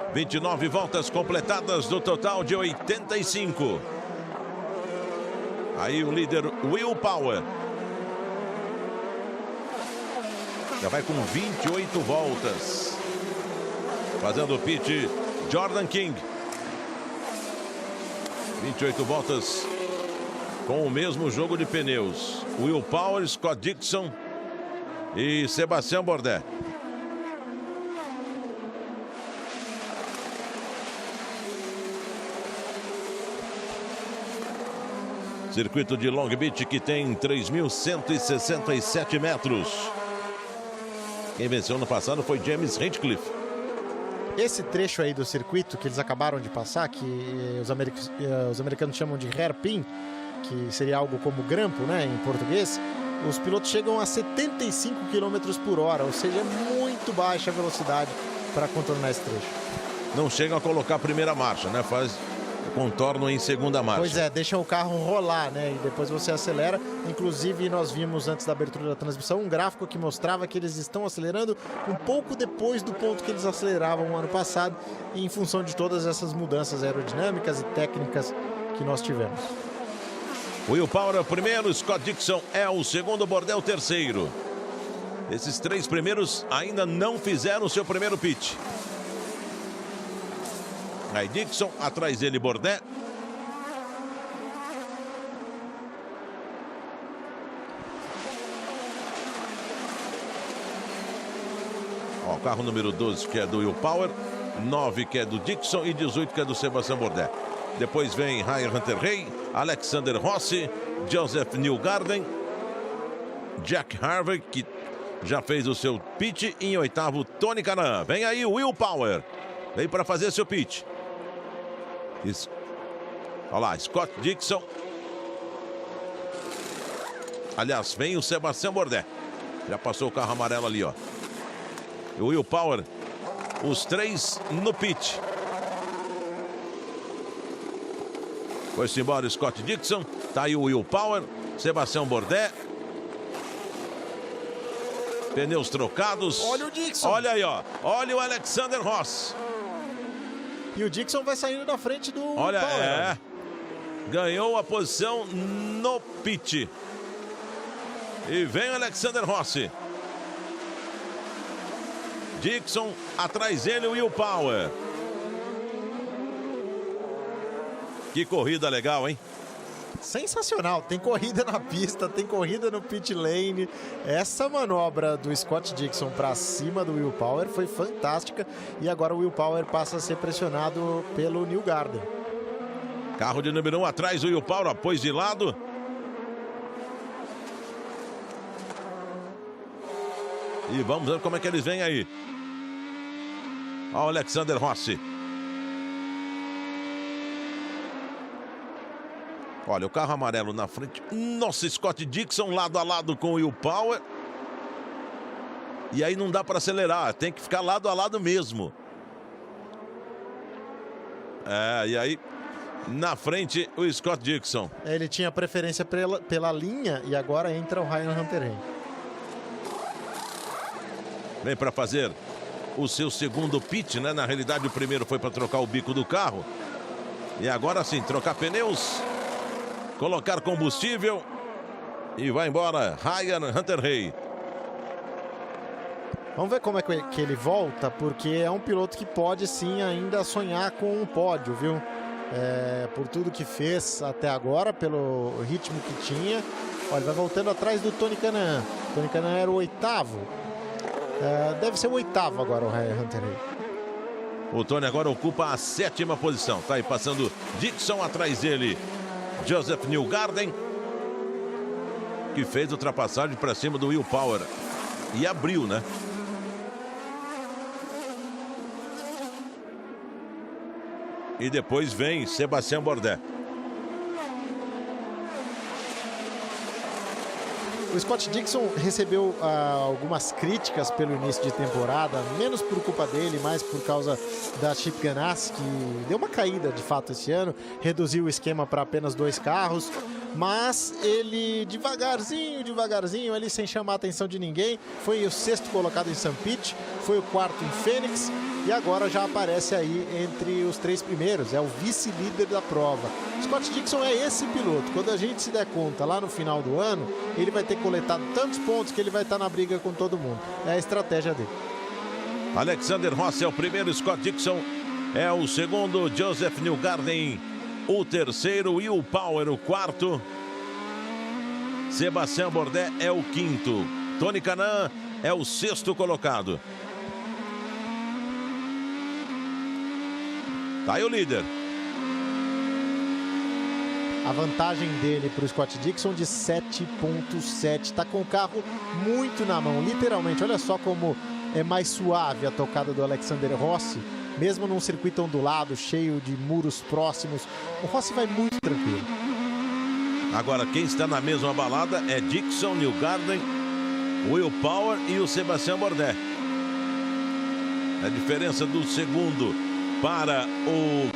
– 29 voltas completadas do total de 85. Aí o líder Will Power já vai com 28 voltas. Fazendo o pitch, Jordan King. 28 voltas com o mesmo jogo de pneus. Will Power, Scott Dixon e Sebastian Bourdais. Circuito de Long Beach que tem 3.167 metros. Quem venceu no passado foi James Hinchcliffe. Esse trecho aí do circuito que eles acabaram de passar, que os americanos chamam de hairpin, que seria algo como grampo, né, em português, os pilotos chegam a 75 km por hora, ou seja, é muito baixa a velocidade para contornar esse trecho. Não chegam a colocar a primeira marcha, né? Faz o contorno em segunda marcha. Pois é, deixam o carro rolar, né? E depois você acelera. Inclusive, nós vimos antes da abertura da transmissão um gráfico que mostrava que eles estão acelerando um pouco depois do ponto que eles aceleravam no ano passado, em função de todas essas mudanças aerodinâmicas e técnicas que nós tivemos. Will Power é o primeiro, Scott Dixon é o segundo, Bourdais é o terceiro. Esses 3 primeiros ainda não fizeram o seu primeiro pitch. Aí Dixon, atrás dele Bourdais. Ó, o carro número 12 que é do Will Power, 9 que é do Dixon e 18 que é do Sebastian Bourdais. Depois vem Ryan Hunter-Reay, Alexander Rossi, Joseph Newgarden, Jack Harvey, que já fez o seu pitch. E em oitavo, Tony Kanaan. Vem aí o Will Power. Vem para fazer seu pitch. Olha lá, Scott Dixon. Aliás, vem o Sebastian Bourdais. Já passou o carro amarelo ali, ó. E o Will Power, os 3 no pitch. Foi-se embora Scott Dixon. Tá aí o Will Power, Sebastian Bourdais. Pneus trocados. Olha o Dixon. Olha aí, ó. Olha o Alexander Rossi. E o Dixon vai saindo da frente do Olha, Power. é. Ganhou a posição no pit. E vem o Alexander Rossi. Dixon, atrás dele o Will Power. Que corrida legal, hein? Sensacional, tem corrida na pista, tem corrida no pit lane. Essa manobra do Scott Dixon para cima do Will Power foi fantástica. E agora o Will Power passa a ser pressionado pelo Newgarden. Carro de número 1 atrás, o Will Power, pôs de lado. E vamos ver como é que eles vêm aí. Olha o Alexander Rossi. Olha, o carro amarelo na frente. Nossa, Scott Dixon lado a lado com o Will Power. E aí não dá para acelerar, tem que ficar lado a lado mesmo. É, e aí na frente o Scott Dixon. Ele tinha preferência pela linha e agora entra o Ryan Hunter-Reay. Vem para fazer o seu segundo pit, né? Na realidade, o primeiro foi para trocar o bico do carro. E agora sim, trocar pneus, colocar combustível e vai embora Ryan Hunter-Reay. Vamos ver como é que ele volta, porque é um piloto que pode sim ainda sonhar com um pódio, viu? Por tudo que fez até agora, pelo ritmo que tinha. Olha, vai voltando atrás do Tony Kanaan. Tony Kanaan era o oitavo. Deve ser o oitavo agora o Ryan Hunter-Reay. O Tony agora ocupa a 7ª posição. Tá aí passando Dixon, atrás dele Joseph Newgarden, que fez ultrapassagem para cima do Will Power. E abriu, né? E depois vem Sébastien Bourdais. O Scott Dixon recebeu algumas críticas pelo início de temporada, menos por culpa dele, mais por causa da Chip Ganassi, que deu uma caída de fato esse ano, reduziu o esquema para apenas 2 carros, mas ele devagarzinho, ali sem chamar a atenção de ninguém, foi o 6º colocado em St. Pete, foi o 4º em Phoenix, e agora já aparece aí entre os 3 primeiros, é o vice-líder da prova. Scott Dixon é esse piloto, quando a gente se der conta lá no final do ano, ele vai ter coletado tantos pontos que ele vai estar na briga com todo mundo. É a estratégia dele. Alexander Rossi é o primeiro, Scott Dixon é o segundo, Joseph Newgarden o terceiro, Will Power o 4º, Sébastien Bourdais é o 5º, Tony Kanaan é o 6º colocado. Tá aí o líder. A vantagem dele para o Scott Dixon de 7.7. Está com o carro muito na mão, literalmente. Olha só como é mais suave a tocada do Alexander Rossi. Mesmo num circuito ondulado, cheio de muros próximos, o Rossi vai muito tranquilo. Agora, quem está na mesma balada é Dixon, Newgarden, Will Power e o Sébastien Bourdais. A diferença do segundo para o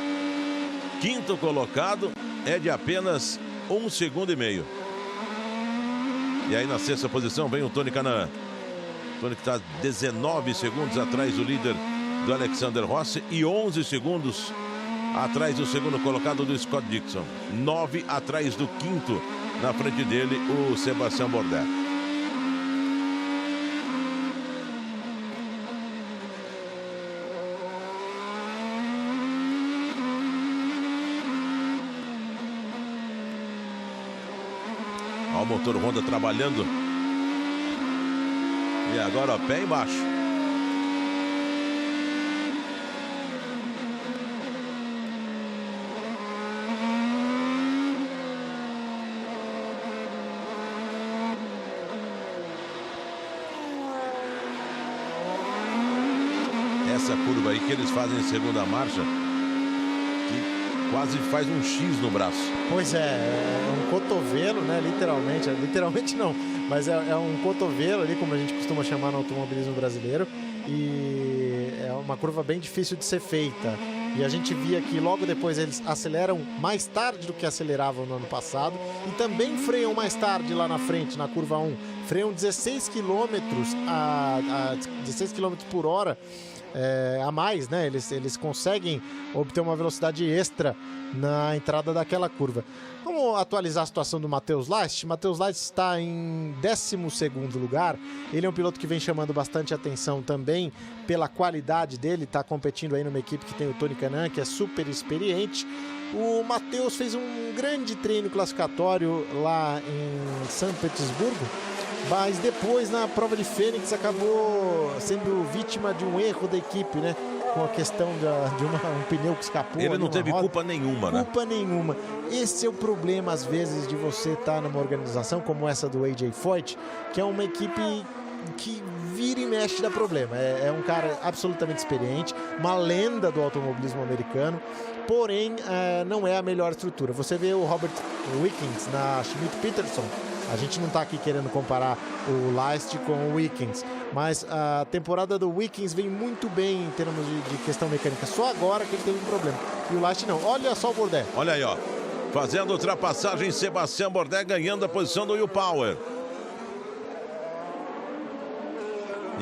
5º colocado é de apenas 1,5 segundos. E aí na 6ª posição vem o Tony Kanaan. Tony que está 19 segundos atrás do líder do Alexander Rossi e 11 segundos atrás do segundo colocado do Scott Dixon. 9 atrás do 5º, na frente dele o Sébastien Bourdais. Olha o motor Honda trabalhando. E agora, ó, pé embaixo. Essa curva aí que eles fazem em segunda marcha, que quase faz um X no braço. Pois é um cotovelo, né? Literalmente não, mas é um cotovelo ali, como a gente costuma chamar no automobilismo brasileiro, e é uma curva bem difícil de ser feita. E a gente via que logo depois eles aceleram mais tarde do que aceleravam no ano passado e também freiam mais tarde lá na frente, na curva 1. Freiam 16 km a 16 km por hora a mais, né? Eles conseguem obter uma velocidade extra na entrada daquela curva. Vamos atualizar a situação do Matheus Leist. Matheus Leist está em 12º lugar. Ele é um piloto que vem chamando bastante atenção também pela qualidade dele. Está competindo aí numa equipe que tem o Tony Kanaan, que é super experiente. O Matheus fez um grande treino classificatório lá em São Petersburgo, mas depois na prova de Phoenix acabou sendo vítima de um erro da equipe, né? Com a questão de um pneu que escapou. Ele não teve culpa nenhuma, né? Culpa nenhuma. Esse é o problema, às vezes, de você estar numa organização como essa do AJ Foyt, que é uma equipe que vira e mexe dá problema. É um cara absolutamente experiente, uma lenda do automobilismo americano, porém não é a melhor estrutura. Você vê o Robert Wickens na Schmidt-Peterson. A gente não está aqui querendo comparar o Leist com o Wickens, mas a temporada do Wickens vem muito bem em termos de questão mecânica. Só agora que ele teve um problema. E o Leist não. Olha só o Bourdais. Olha aí, ó. Fazendo ultrapassagem, Sébastien Bourdais ganhando a posição do Will Power.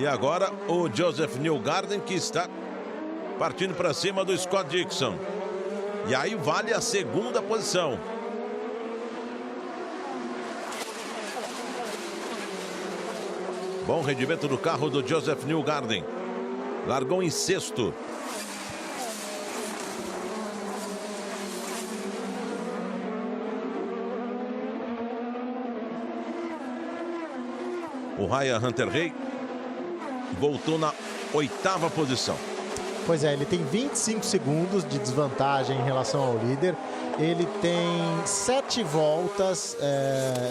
E agora o Joseph Newgarden, que está partindo para cima do Scott Dixon. E aí vale a segunda posição. Bom rendimento do carro do Joseph Newgarden. Largou em sexto. O Ryan Hunter-Reay voltou na oitava posição. Pois é, ele tem 25 segundos de desvantagem em relação ao líder. Ele tem 7 voltas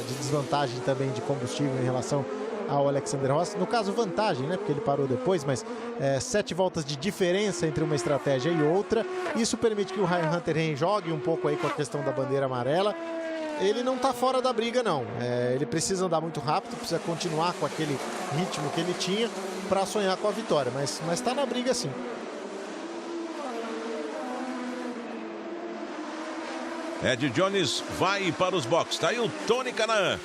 de desvantagem também de combustível em relação ao Alexander Rossi. No caso, vantagem, né? Porque ele parou depois, mas 7 voltas de diferença entre uma estratégia e outra. Isso permite que o Ryan Hunter-Reay jogue um pouco aí com a questão da bandeira amarela. Ele não está fora da briga, não. Ele precisa andar muito rápido, precisa continuar com aquele ritmo que ele tinha para sonhar com a vitória, mas está na briga sim. Ed Jones vai para os boxes. Está aí o Tony Kanaan.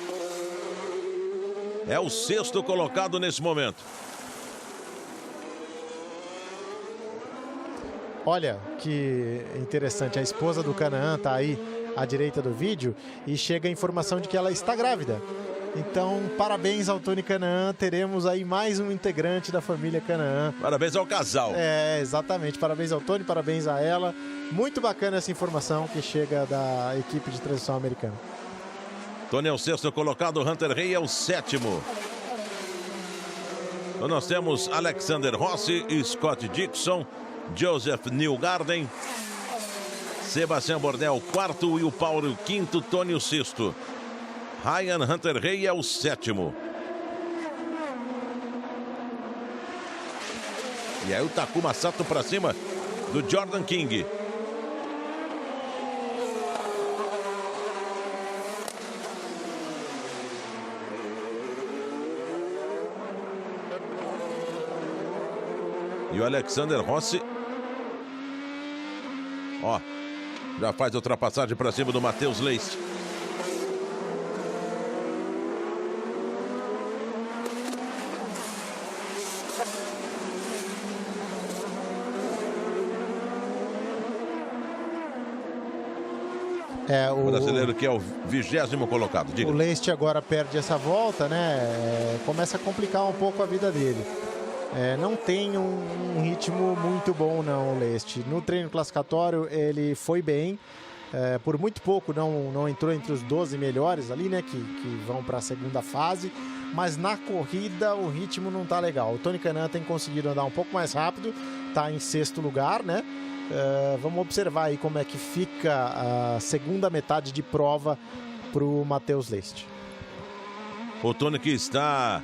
É o sexto colocado nesse momento. Olha que interessante, a esposa do Kanaan está aí à direita do vídeo e chega a informação de que ela está grávida. Então, parabéns ao Tony Kanaan, teremos aí mais um integrante da família Kanaan. Parabéns ao casal. Exatamente, parabéns ao Tony, parabéns a ela. Muito bacana essa informação que chega da equipe de transição americana. Tony é o sexto colocado, Hunter-Reay é o sétimo. Então nós temos Alexander Rossi, Scott Dixon, Joseph Newgarden, Sebastian Bourdais o quarto, Will Power o quinto, Tony o sexto. Ryan Hunter-Reay é o sétimo. E aí o Takuma Sato para cima do Jordan King. E o Alexander Rossi, ó, já faz a ultrapassagem para cima do Matheus Leist. O brasileiro que é o 20º colocado. Diga. O Leist agora perde essa volta, né? Começa a complicar um pouco a vida dele. Não tem um ritmo muito bom, não, o Leist. No treino classificatório ele foi bem. Por muito pouco não entrou entre os 12 melhores ali, né? Que vão para a segunda fase. Mas na corrida o ritmo não tá legal. O Tony Kanaan tem conseguido andar um pouco mais rápido. Tá em sexto lugar, né? Vamos observar aí como é que fica a segunda metade de prova para o Matheus Leist. O Tony que está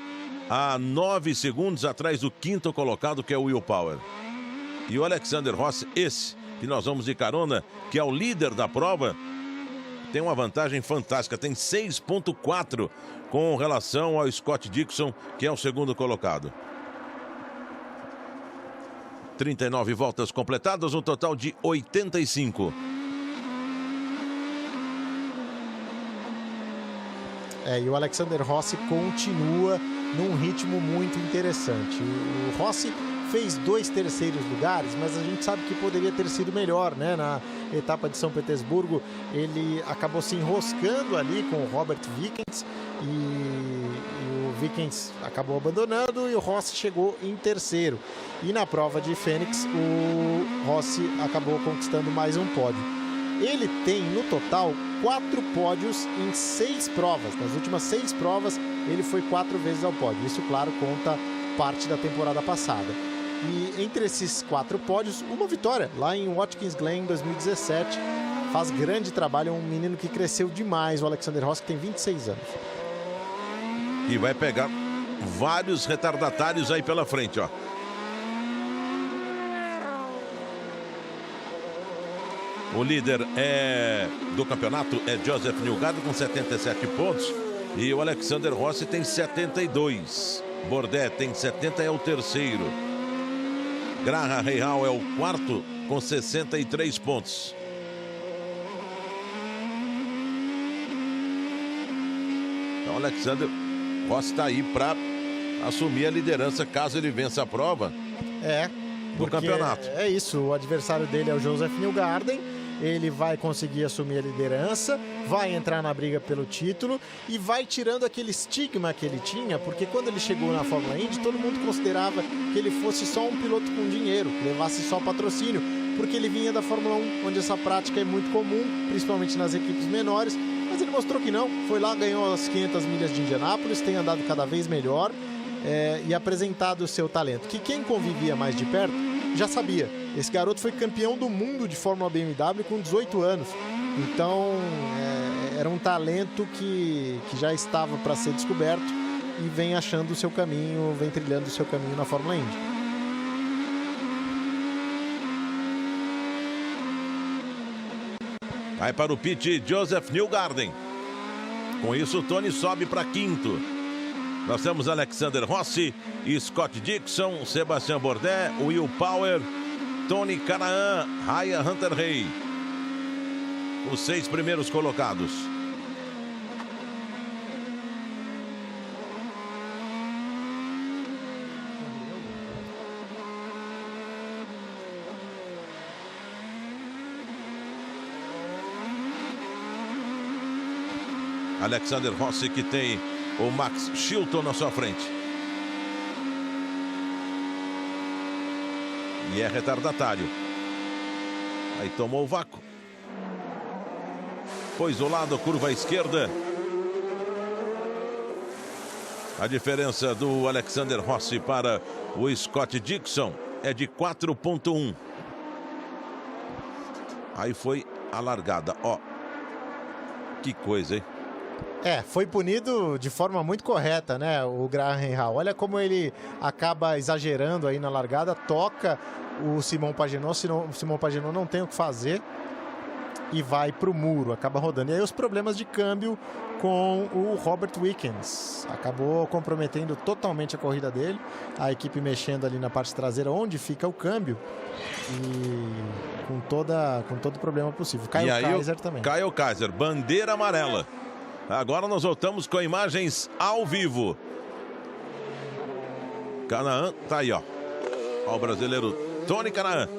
a 9 segundos atrás do quinto colocado, que é o Will Power. E o Alexander Rossi, esse que nós vamos de carona, que é o líder da prova, tem uma vantagem fantástica, tem 6,4 com relação ao Scott Dixon, que é o segundo colocado. 39 voltas completadas, um total de 85. E o Alexander Rossi continua num ritmo muito interessante. O Rossi fez 2 terceiros lugares, mas a gente sabe que poderia ter sido melhor, né? Na etapa de São Petersburgo, ele acabou se enroscando ali com o Robert Wickens e o Wickens acabou abandonando e o Rossi chegou em terceiro. E na prova de Phoenix, o Rossi acabou conquistando mais um pódio. Ele tem, no total, 4 pódios em 6 provas. Nas últimas 6 provas, ele foi 4 vezes ao pódio. Isso, claro, conta parte da temporada passada. E entre esses 4 pódios, uma vitória lá em Watkins Glen em 2017. Faz grande trabalho, é um menino que cresceu demais, o Alexander Rossi, que tem 26 anos. E vai pegar vários retardatários aí pela frente, ó. O líder do campeonato é Joseph Newgarden com 77 pontos. E o Alexander Rossi tem 72. Bourdais tem 70, é o terceiro. Graham Rahal é o quarto com 63 pontos. Então o Alexander Rossi está aí para assumir a liderança caso ele vença a prova do campeonato. É isso, o adversário dele é o Joseph Newgarden. Ele vai conseguir assumir a liderança, vai entrar na briga pelo título e vai tirando aquele estigma que ele tinha, porque quando ele chegou na Fórmula Indy, todo mundo considerava que ele fosse só um piloto com dinheiro, que levasse só patrocínio, porque ele vinha da Fórmula 1, onde essa prática é muito comum, principalmente nas equipes menores, mas ele mostrou que não, foi lá, ganhou as 500 milhas de Indianápolis, tem andado cada vez melhor e apresentado o seu talento, que quem convivia mais de perto já sabia. Esse garoto foi campeão do mundo de Fórmula BMW com 18 anos. Então, era um talento que já estava para ser descoberto e vem achando o seu caminho, vem trilhando o seu caminho na Fórmula Indy. Vai para o pit Joseph Newgarden. Com isso, o Tony sobe para quinto. Nós temos Alexander Rossi, Scott Dixon, Sebastian Bourdais, Will Power, Tony Kanaan, Ryan Hunter-Reay. Os 6 primeiros colocados. Alexander Rossi, que tem o Max Chilton na sua frente. E é retardatário. Aí tomou o vácuo. Foi isolado, curva à esquerda. A diferença do Alexander Rossi para o Scott Dixon é de 4,1. Aí foi a largada, ó. Que coisa, hein? Foi punido de forma muito correta, né, o Graham Rahal. Olha como ele acaba exagerando aí na largada, toca o Simon Pagenaud, o Simon Pagenaud não tem o que fazer e vai para o muro, acaba rodando. E aí os problemas de câmbio com o Robert Wickens. Acabou comprometendo totalmente a corrida dele, a equipe mexendo ali na parte traseira onde fica o câmbio e com todo o problema possível. Kyle Kaiser também. Kyle Kaiser, bandeira amarela. Agora nós voltamos com imagens ao vivo. Kanaan tá aí, ó. Ó o brasileiro Tony Kanaan.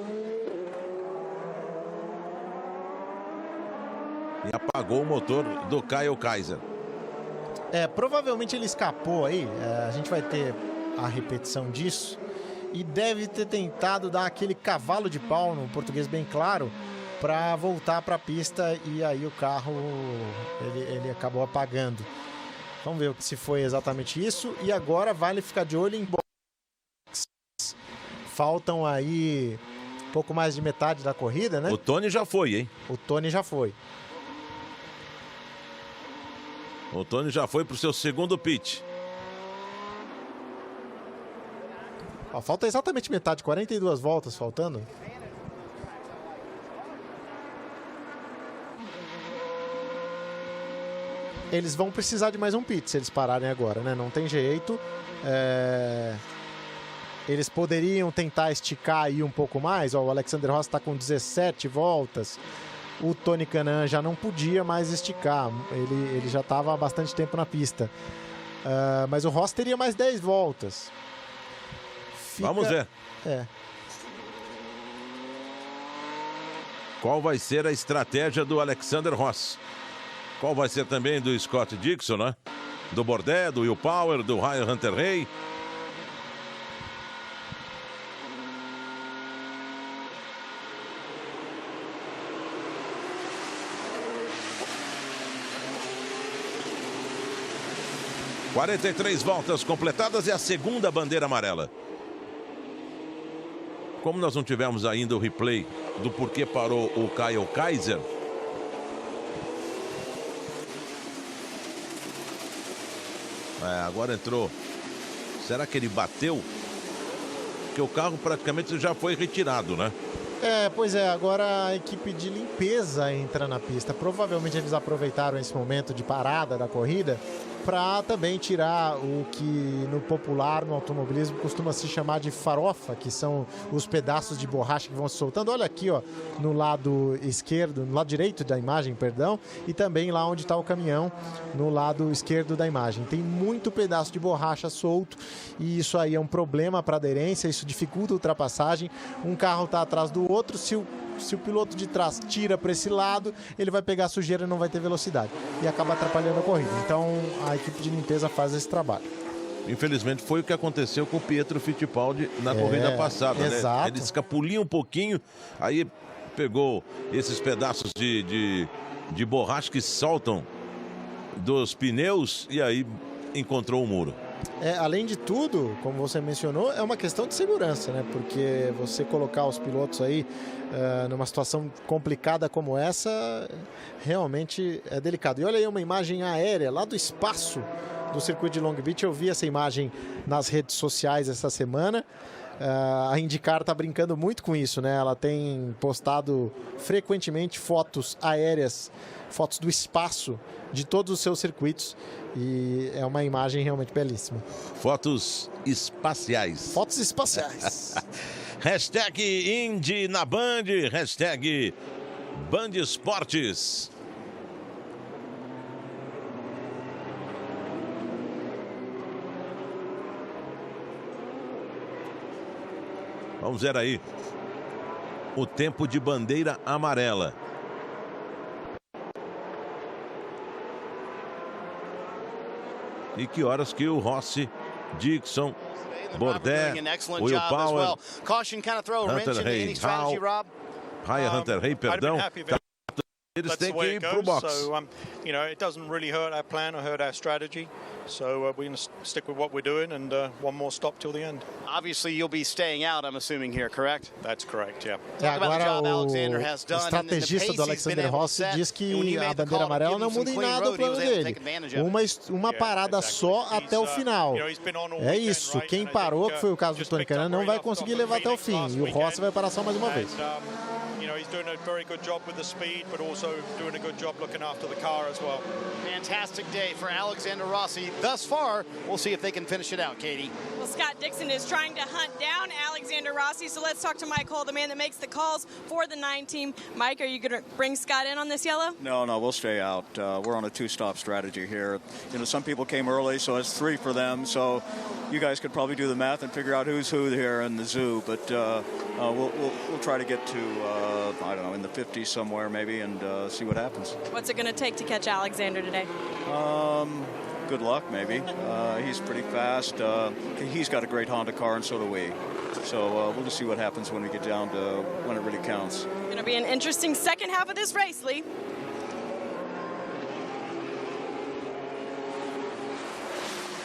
E apagou o motor do Kyle Kaiser. Provavelmente ele escapou aí. A gente vai ter a repetição disso. E deve ter tentado dar aquele cavalo de pau, no português bem claro, para voltar para a pista, e aí o carro ele acabou apagando. Vamos ver se foi exatamente isso. E agora vale ficar de olho em box. Faltam aí pouco mais de metade da corrida, né? O Tony já foi, hein? O Tony já foi. O Tony já foi para o seu segundo pit. Falta exatamente metade, 42 voltas faltando. Eles vão precisar de mais um pit se eles pararem agora, né? Não tem jeito. Eles poderiam tentar esticar aí um pouco mais. O Alexander Rossi está com 17 voltas. O Tony Kanaan já não podia mais esticar. Ele já estava há bastante tempo na pista. Mas o Rossi teria mais 10 voltas. Vamos ver. Qual vai ser a estratégia do Alexander Rossi? Qual vai ser também do Scott Dixon, né? Do Bourdais, do Will Power, do Ryan Hunter-Reay. – 43 voltas completadas e a segunda bandeira amarela. Como nós não tivemos ainda o replay do porquê parou o Kyle Kaiser, agora entrou. Será que ele bateu? Porque o carro praticamente já foi retirado, né? Pois é, agora a equipe de limpeza entra na pista. Provavelmente eles aproveitaram esse momento de parada da corrida para também tirar o que no popular, no automobilismo, costuma se chamar de farofa, que são os pedaços de borracha que vão se soltando. Olha aqui, ó, no lado esquerdo, no lado direito da imagem, perdão, e também lá onde está o caminhão, no lado esquerdo da imagem. Tem muito pedaço de borracha solto e isso aí é um problema para a aderência, isso dificulta a ultrapassagem. Um carro está atrás do outro, se o piloto de trás tira para esse lado, ele vai pegar sujeira e não vai ter velocidade e acaba atrapalhando a corrida. Então a equipe de limpeza faz esse trabalho. Infelizmente foi o que aconteceu com o Pietro Fittipaldi na corrida passada, exato. né? Ele escapulia um pouquinho, aí pegou esses pedaços de borracha que soltam dos pneus e aí encontrou o muro. Além de tudo, como você mencionou, é uma questão de segurança, né? Porque você colocar os pilotos aí numa situação complicada como essa, realmente é delicado. E olha aí uma imagem aérea lá do espaço do circuito de Long Beach. Eu vi essa imagem nas redes sociais essa semana. A IndyCar está brincando muito com isso, né? Ela tem postado frequentemente fotos aéreas, fotos do espaço de todos os seus circuitos e é uma imagem realmente belíssima. Fotos espaciais. Fotos espaciais. Hashtag Indy na Band, hashtag Band Esportes. Vamos ver aí o tempo de bandeira amarela. E que horas que o Rossi, Dixon, Bourdais, Will Power, Hunter Hay, Ryan Hunter Hay, perdão. Eles têm que ir pro box. So, you know, it doesn't really hurt our plan or hurt our strategy. So we're going to stick with what we're doing and one more stop till the end. Obviously, you'll be staying out, I'm assuming here, correct? That's correct, yeah. Agora o estrategista do Alexander Rossi diz que a bandeira amarela não muda em nada o plano dele. Uma parada só até o final. É isso. Quem parou, que foi o caso do Tony Kanaan, não vai conseguir levar até o fim. E o Rossi vai parar só mais uma vez. You know, he's doing a very good job with the speed, but also doing a good job looking after the car as well. Fantastic day for Alexander Rossi thus far. We'll see if they can finish it out, Katie. Well, Scott Dixon is trying to hunt down Alexander Rossi, so let's talk to Mike Hull, the man that makes the calls for the 9 team. Mike, are you going to bring Scott in on this yellow? No, we'll stay out. We're on a 2-stop strategy here. You know, some people came early, so it's 3 for them. So you guys could probably do the math and figure out who's who here in the zoo. But we'll try to get to I don't know, in the 50s somewhere maybe, and see what happens. What's it going to take to catch Alexander today? Good luck, maybe. He's pretty fast. He's got a great Honda car, and so do we. So we'll just see what happens when we get down to when it really counts. Going to be an interesting second half of this race, Lee.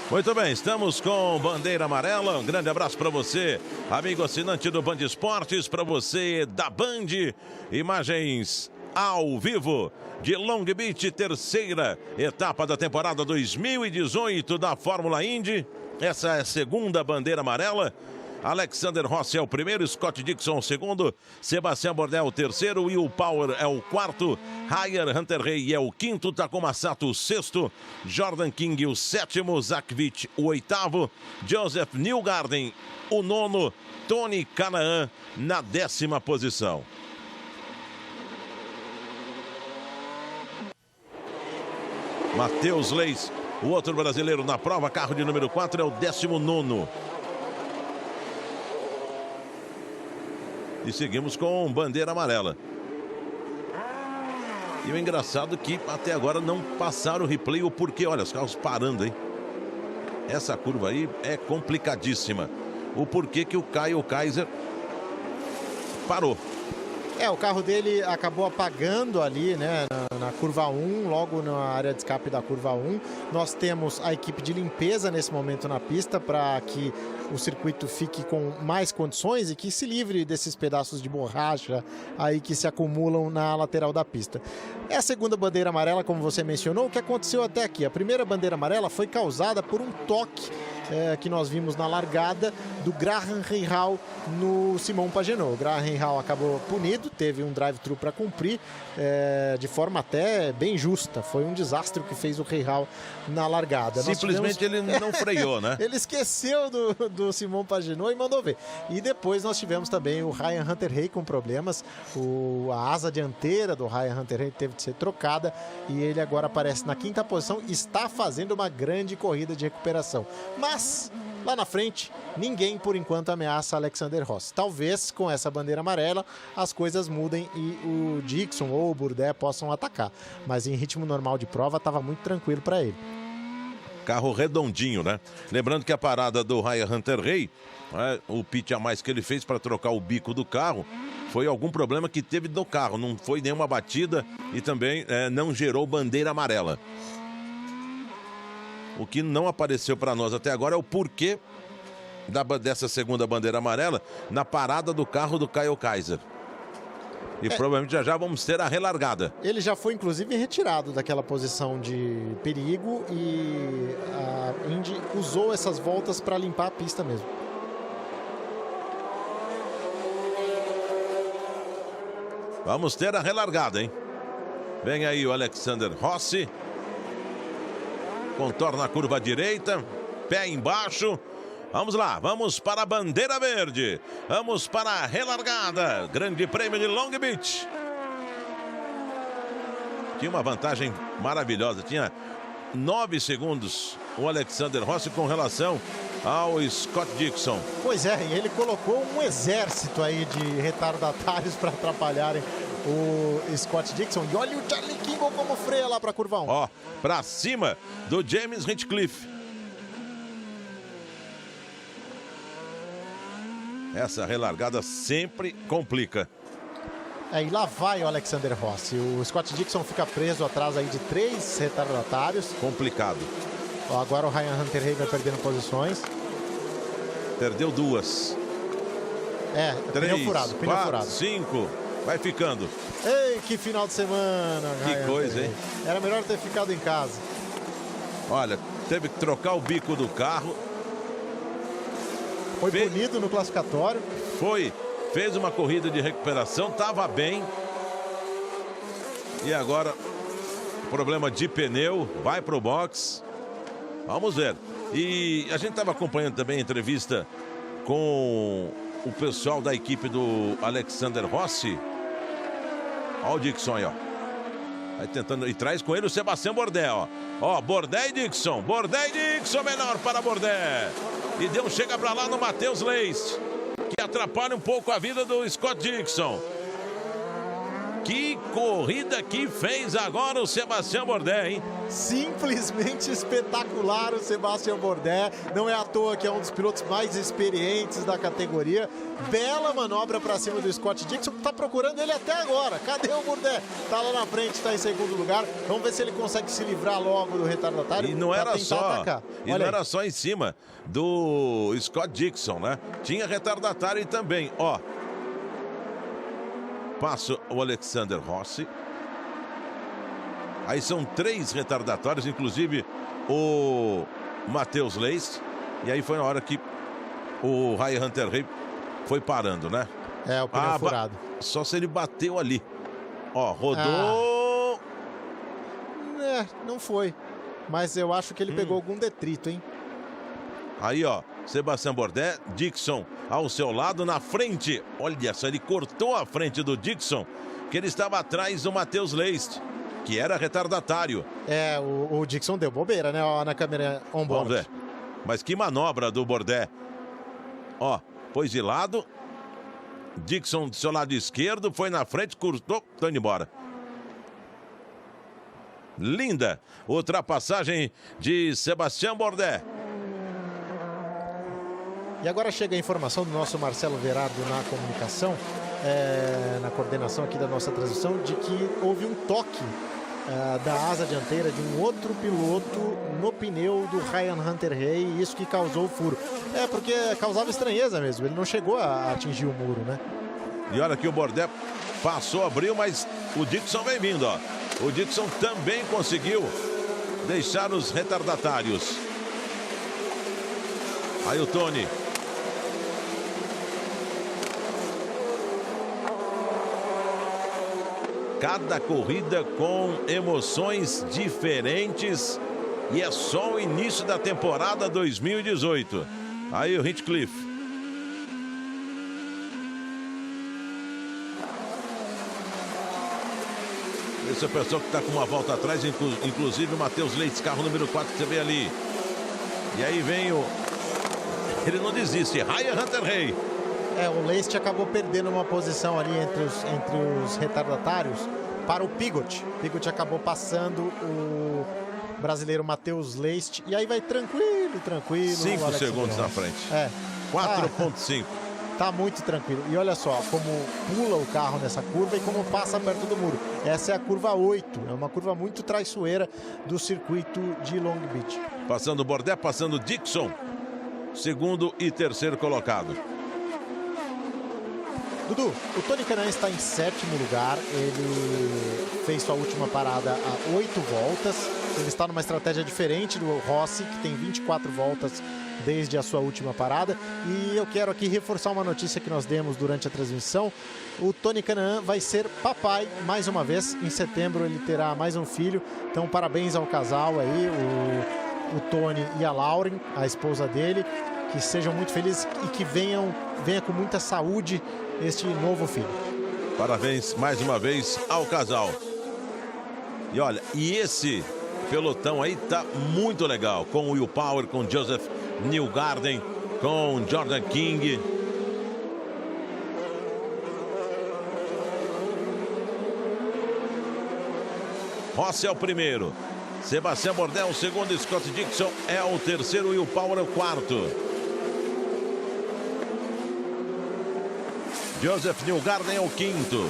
Muito bem, estamos com bandeira amarela. Um grande abraço para você, amigo assinante do Band Esportes, para você da Band. Imagens ao vivo de Long Beach, terceira etapa da temporada 2018 da Fórmula Indy. Essa é a segunda bandeira amarela. Alexander Rossi é o primeiro, Scott Dixon o segundo, Sebastian Bourdais o terceiro, Will Power é o quarto, Ryan Hunter Hay é o quinto, Takuma Sato o sexto, Jordan King o sétimo, Zach Witt o oitavo, Joseph Newgarden o nono, Tony Kanaan na 10ª posição. Matheus Leis, o outro brasileiro na prova, carro de número 4, é o 19º. E seguimos com bandeira amarela. E o engraçado é que até agora não passaram o replay, o porquê. Olha, os carros parando, hein? Essa curva aí é complicadíssima. O porquê que o Kyle Kaiser parou. O carro dele acabou apagando ali, né, na curva 1, logo na área de escape da curva 1. Nós temos a equipe de limpeza nesse momento na pista para que o circuito fique com mais condições e que se livre desses pedaços de borracha aí que se acumulam na lateral da pista. É a segunda bandeira amarela, como você mencionou. O que aconteceu até aqui? A primeira bandeira amarela foi causada por um toque que nós vimos na largada do Graham Rahal no Simon Pagenaud. O Graham Rahal acabou punido, teve um drive-thru para cumprir de forma até bem justa. Foi um desastre o que fez o Rahal na largada. Simplesmente ele não freou, né? Ele esqueceu do Simon Pagenaud e mandou ver. E depois nós tivemos também o Ryan Hunter-Reay com problemas. A asa dianteira do Ryan Hunter-Reay teve de ser trocada e ele agora aparece na 5ª posição. Está fazendo uma grande corrida de recuperação. Mas lá na frente, ninguém por enquanto ameaça Alexander Rossi. Talvez com essa bandeira amarela as coisas mudem e o Dixon ou o Bourdais possam atacar. Mas em ritmo normal de prova estava muito tranquilo para ele. Carro redondinho, né? Lembrando que a parada do Ryan Hunter-Reay, o pit a mais que ele fez para trocar o bico do carro, foi algum problema que teve no carro. Não foi nenhuma batida e também não gerou bandeira amarela. O que não apareceu para nós até agora é o porquê dessa segunda bandeira amarela na parada do carro do Kyle Kaiser. E provavelmente já vamos ter a relargada. Ele já foi, inclusive, retirado daquela posição de perigo e a Indy usou essas voltas para limpar a pista mesmo. Vamos ter a relargada, hein? Vem aí o Alexander Rossi. Contorna a curva direita, pé embaixo. Vamos lá, vamos para a bandeira verde. Vamos para a relargada. Grande Prêmio de Long Beach. Tinha uma vantagem maravilhosa. Tinha 9 segundos o Alexander Rossi com relação ao Scott Dixon. Pois é, e ele colocou um exército aí de retardatários para atrapalharem o Scott Dixon. E olha o Charlie Kimball como freia lá para a curva 1. Ó, para cima do James Hinchcliffe. Essa relargada sempre complica. E lá vai o Alexander Rossi. O Scott Dixon fica preso atrás aí de 3 retardatários. Complicado. Agora o Ryan Hunter-Reay vai perdendo posições. Perdeu 2. 3, pneu furado, 4, 5. Vai ficando. Ei, que final de semana, Que Ryan coisa, hein? Era melhor ter ficado em casa. Olha, teve que trocar o bico do carro. Foi punido no classificatório. Fez uma corrida de recuperação, estava bem. E agora, problema de pneu, vai pro box. Vamos ver. E a gente estava acompanhando também a entrevista com o pessoal da equipe do Alexander Rossi. Olha o Dixon aí, ó. Vai tentando, e traz com ele o Sebastian Bourdais, ó. Ó, Bourdais e Dixon. Bourdais e Dixon, menor para Bourdais. E deu um chega pra lá no Matheus Leist, que atrapalha um pouco a vida do Scott Dixon. Que corrida que fez agora o Sebastian Bourdais, hein? Simplesmente espetacular o Sebastian Bourdais. Não é à toa que é um dos pilotos mais experientes da categoria. Bela manobra para cima do Scott Dixon, que tá procurando ele até agora. Cadê o Bourdais? Tá lá na frente, tá em segundo lugar. Vamos ver se ele consegue se livrar logo do retardatário. E não era só, atacar. E não era só em cima do Scott Dixon, né? Tinha retardatário também, ó. Passa o Alexander Rossi. Aí são 3 retardatórios, inclusive o Matheus Leist. E aí foi na hora que o Ryan Hunter-Reay foi parando, né? O pneu furado. Só se ele bateu ali. Ó, rodou. Não foi. Mas eu acho que ele pegou algum detrito, hein? Aí, ó, Sebastian Bourdais, Dixon ao seu lado, na frente. Olha só, ele cortou a frente do Dixon, que ele estava atrás do Matheus Leist, que era retardatário. O Dixon deu bobeira, né? Ó, na câmera on-board. Vamos ver. Mas que manobra do Bourdais. Ó, pôs de lado. Dixon do seu lado esquerdo, foi na frente, cortou, tô indo embora. Linda ultrapassagem de Sebastian Bourdais. E agora chega a informação do nosso Marcelo Verardo na comunicação, na coordenação aqui da nossa transmissão, de que houve um toque da asa dianteira de um outro piloto no pneu do Ryan Hunter-Reay, e isso que causou o furo. Porque causava estranheza mesmo, ele não chegou a atingir o muro, né? E olha que o Bourdais passou, abriu, mas o Dixon vem vindo, ó. O Dixon também conseguiu deixar os retardatários. Aí o Tony. Cada corrida com emoções diferentes. E é só o início da temporada 2018. Aí o Hinchcliffe. Esse é o pessoal que está com uma volta atrás, inclusive o Matheus Leite, carro número 4 que você vê ali. E aí vem o... Ele não desiste, Ryan Hunter-Reay. O Leist acabou perdendo uma posição ali entre os retardatários para o Pigot. Pigot acabou passando o brasileiro Matheus Leist. E aí vai tranquilo. 5 segundos na frente. 4,5. Tá muito tranquilo. E olha só como pula o carro nessa curva e como passa perto do muro. Essa é a curva 8. É uma curva muito traiçoeira do circuito de Long Beach. Passando o Bourdais, passando o Dixon. Segundo e terceiro colocado. Dudu, o Tony Kanaan está em 7º lugar. Ele fez sua última parada a 8 voltas. Ele está numa estratégia diferente do Rossi, que tem 24 voltas desde a sua última parada. E eu quero aqui reforçar uma notícia que nós demos durante a transmissão. O Tony Kanaan vai ser papai mais uma vez. Em setembro ele terá mais um filho. Então parabéns ao casal aí, o Tony e a Lauren, a esposa dele. Que sejam muito felizes e que venha com muita saúde este novo filho. Parabéns mais uma vez ao casal. E olha, esse pelotão aí tá muito legal. Com o Will Power, com Joseph Newgarden, com Jordan King. Rossi é o primeiro. Sebastian Bourdais é o segundo. Scott Dixon é o terceiro. Will Power é o quarto. Joseph Newgarden é o quinto.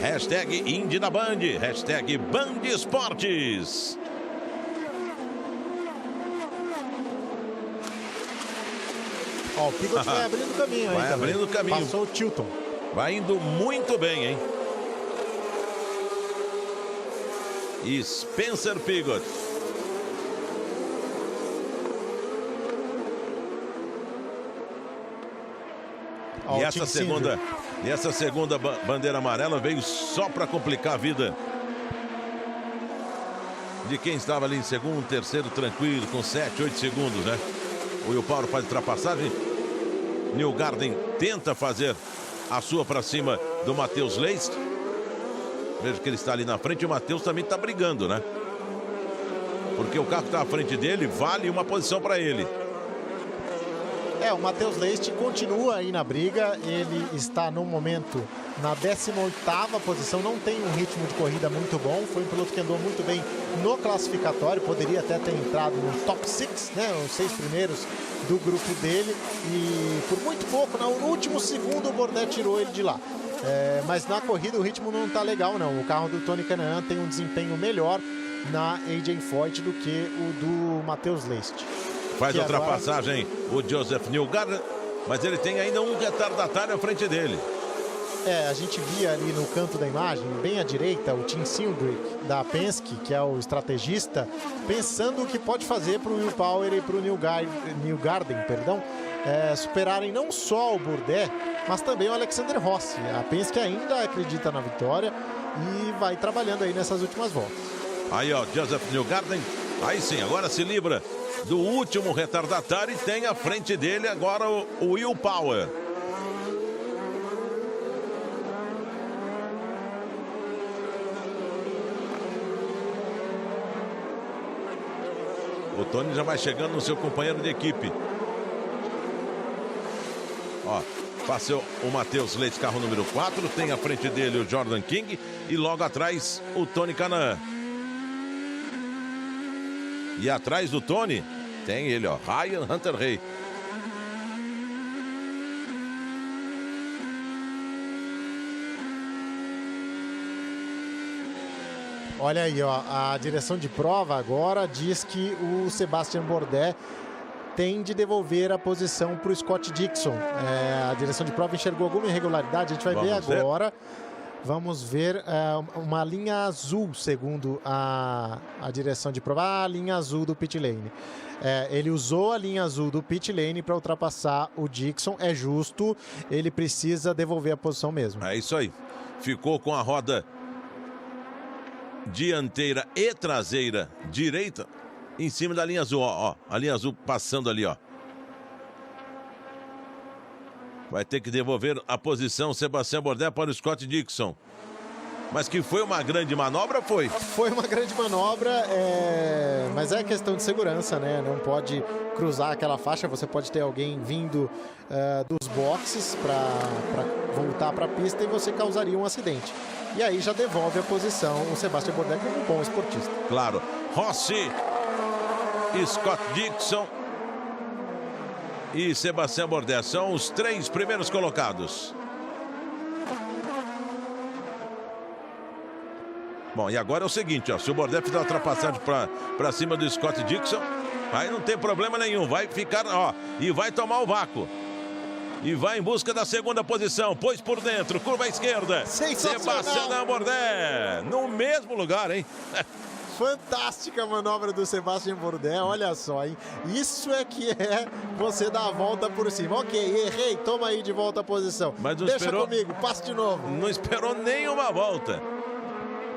Hashtag Indy na Band. Hashtag Band Esportes. O Pigot vai abrindo o caminho aí. Vai abrindo o caminho. Passou o Tilton. Vai indo muito bem, hein? E Spencer Pigot. E essa segunda bandeira amarela veio só para complicar a vida de quem estava ali em segundo, terceiro, tranquilo, com 7, 8 segundos, né? O Will Power faz ultrapassagem. Newgarden tenta fazer a sua para cima do Matheus Leist. Veja que ele está ali na frente e o Matheus também está brigando, né? Porque o carro que está à frente dele vale uma posição para ele. O Matheus Leist continua aí na briga. Ele está no momento na 18ª posição. Não tem um ritmo de corrida muito bom. Foi um piloto que andou muito bem no classificatório. Poderia até ter entrado no top 6, né? Os 6 primeiros do grupo dele. E por muito pouco, no último segundo, o Bourdais tirou ele de lá. Mas na corrida o ritmo não está legal, não. O carro do Tony Kanaan tem um desempenho melhor na AJ Foyt do que o do Matheus Leist. Faz a ultrapassagem o Joseph Newgarden, mas ele tem ainda um retardatário à frente dele. A gente via ali no canto da imagem, bem à direita, o Tim Cindric da Penske, que é o estrategista, pensando o que pode fazer para o Will Power e para o Newgarden, superarem não só o Bourdais, mas também o Alexander Rossi. A Penske ainda acredita na vitória e vai trabalhando aí nessas últimas voltas. Aí, ó, Joseph Newgarden, aí sim, agora se livra do último retardatário e tem à frente dele agora o Will Power. O Tony já vai chegando no seu companheiro de equipe. Ó, passou o Matheus Leite, carro número 4. Tem à frente dele o Jordan King e logo atrás o Tony Kanaan. E atrás do Tony tem ele, ó, Ryan Hunter-Reay. Olha aí, ó, a direção de prova agora diz que o Sebastian Bourdais tem de devolver a posição para o Scott Dixon. A direção de prova enxergou alguma irregularidade, a gente vai ver agora. Vamos ver uma linha azul, segundo a direção de prova. A linha azul do pit lane. Ele usou a linha azul do pit lane para ultrapassar o Dixon. É justo, ele precisa devolver a posição mesmo. É isso aí. ficou com a roda dianteira e traseira direita em cima da linha azul, ó, a linha azul passando ali, ó. Vai ter que devolver a posição Sebastian Bourdais para o Scott Dixon. Mas que foi uma grande manobra, foi? Foi uma grande manobra, mas é questão de segurança, né? Não pode cruzar aquela faixa, você pode ter alguém vindo dos boxes para voltar para a pista e você causaria um acidente. E aí já devolve a posição o Sebastian Bourdais como um bom esportista. Claro. Rossi, Scott Dixon e Sebastian Bourdais são os 3 primeiros colocados. Bom, e agora é o seguinte, ó, se o Bourdais fizer a ultrapassagem para cima do Scott Dixon, aí não tem problema nenhum, vai ficar, ó, e vai tomar o vácuo. E vai em busca da segunda posição, pôs por dentro, curva à esquerda. Sebastian Bourdais, no mesmo lugar, hein? Fantástica a manobra do Sebastian Bourdais, olha só, hein? Isso é que é você dar a volta por cima. Ok, errei, toma aí de volta a posição. Mas não deixa esperou, comigo, passa de novo. Não esperou nenhuma volta.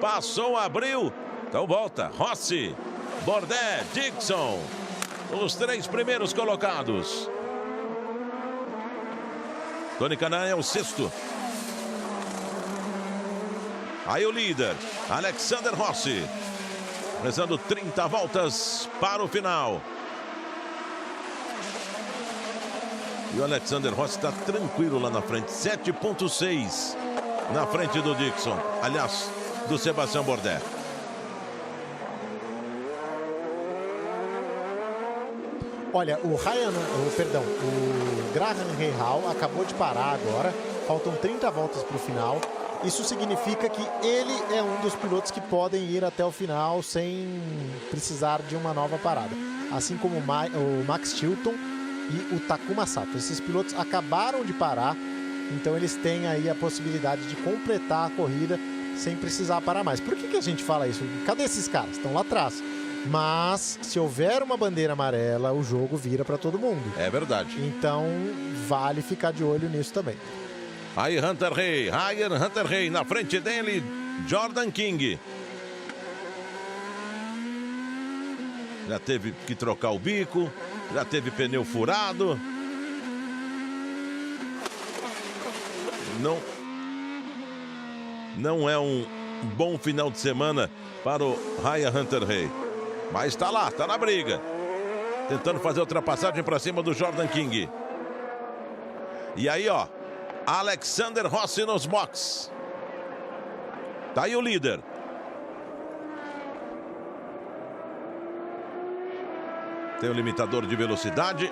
Passou, abriu, então volta. Rossi, Bourdais, Dixon, os 3 primeiros colocados. Tony Kanaan é o 6º. Aí o líder, Alexander Rossi, rezando 30 voltas para o final. E o Alexander Rossi está tranquilo lá na frente, 7,6 na frente do Dixon. Aliás, do Sebastian Bourdais. Olha, o Graham Rahal acabou de parar agora. Faltam 30 voltas para o final. Isso significa que ele é um dos pilotos que podem ir até o final sem precisar de uma nova parada. Assim como o Max Chilton e o Takuma Sato. Esses pilotos acabaram de parar, então eles têm aí a possibilidade de completar a corrida sem precisar parar mais. Por que a gente fala isso? Cadê esses caras? Estão lá atrás. Mas se houver uma bandeira amarela, o jogo vira para todo mundo. É verdade. Então vale ficar de olho nisso também. Aí Hunter Hay, na frente dele, Jordan King. Já teve que trocar o bico, já teve pneu furado. Não é um bom final de semana para o Ryan Hunter Hay. Mas está lá, está na briga. Tentando fazer a ultrapassagem para cima do Jordan King. E aí, ó, Alexander Rossi nos box. Tá aí o líder. Tem o limitador de velocidade.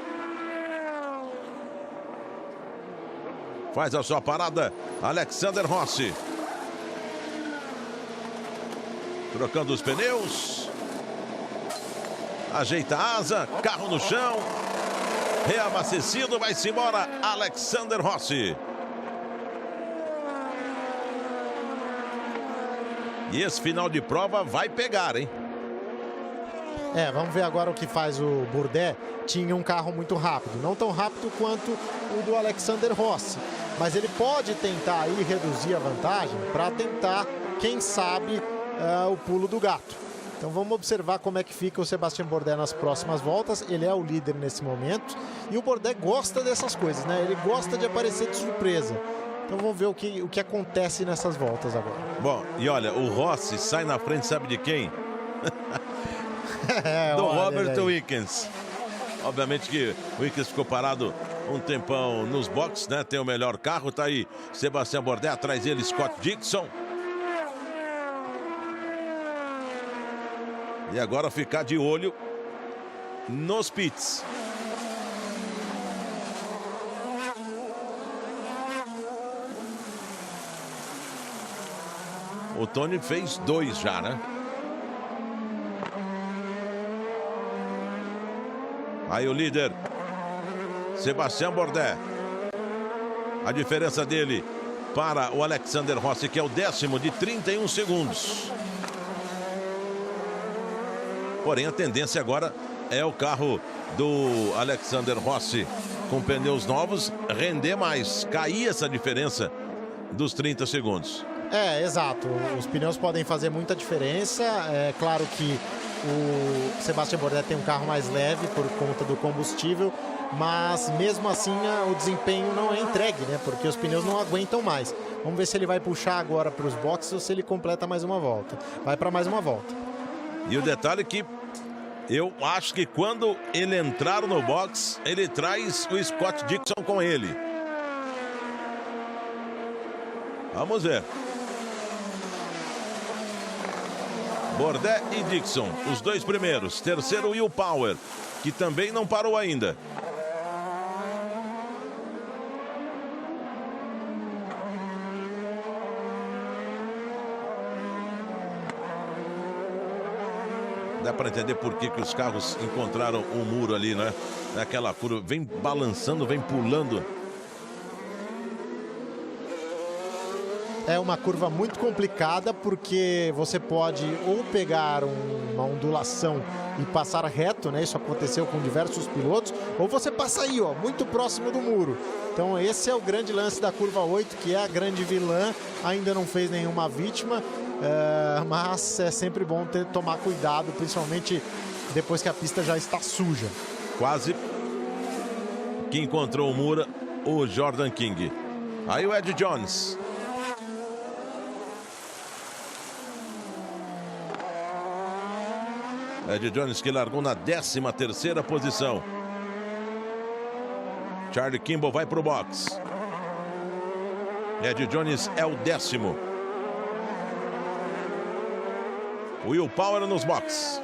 Faz a sua parada, Alexander Rossi. Trocando os pneus. Ajeita a asa, carro no chão. Reabastecido, vai-se embora, Alexander Rossi. E esse final de prova vai pegar, hein? Vamos ver agora o que faz o Bourdais. Tinha um carro muito rápido, não tão rápido quanto o do Alexander Rossi, mas ele pode tentar aí reduzir a vantagem para tentar, quem sabe, o pulo do gato. Então vamos observar como é que fica o Sebastian Bourdais nas próximas voltas. Ele é o líder nesse momento e o Bourdais gosta dessas coisas, né? Ele gosta de aparecer de surpresa. Então vamos ver o que acontece nessas voltas agora. Bom, e olha, o Rossi sai na frente, sabe de quem? Do Robert Wickens. Obviamente que o Wickens ficou parado um tempão nos boxes, né? Tem o melhor carro, tá aí Sebastian Bourdais, atrás dele Scott Dixon. E agora ficar de olho nos pits. O Tony fez 2 já, né? Aí o líder, Sebastian Bourdais. A diferença dele para o Alexander Rossi, que é o 10º, de 31 segundos. Porém, a tendência agora é o carro do Alexander Rossi, com pneus novos, render mais. Cair essa diferença dos 30 segundos. Exato. Os pneus podem fazer muita diferença. É claro que o Sebastian Bourdais tem um carro mais leve por conta do combustível, mas mesmo assim o desempenho não é entregue, né? Porque os pneus não aguentam mais. Vamos ver se ele vai puxar agora para os boxes ou se ele completa mais uma volta. Vai para mais uma volta. E o detalhe é que eu acho que quando ele entrar no box, ele traz o Scott Dixon com ele. Vamos ver. Bourdais e Dixon, os dois primeiros. Terceiro, Will Power, que também não parou ainda. Dá para entender por que os carros encontraram um muro ali, né? Naquela curva, vem balançando, vem pulando. É uma curva muito complicada porque você pode ou pegar uma ondulação e passar reto, né? Isso aconteceu com diversos pilotos, ou você passa aí, ó, muito próximo do muro. Então esse é o grande lance da curva 8, que é a grande vilã. Ainda não fez nenhuma vítima, mas é sempre bom tomar cuidado, principalmente depois que a pista já está suja. Quase que encontrou o muro, o Jordan King. Aí o Ed Jones. Ed Jones, que largou na 13ª posição. Charlie Kimball vai para o box. Ed Jones é o 10º. Will Power nos box.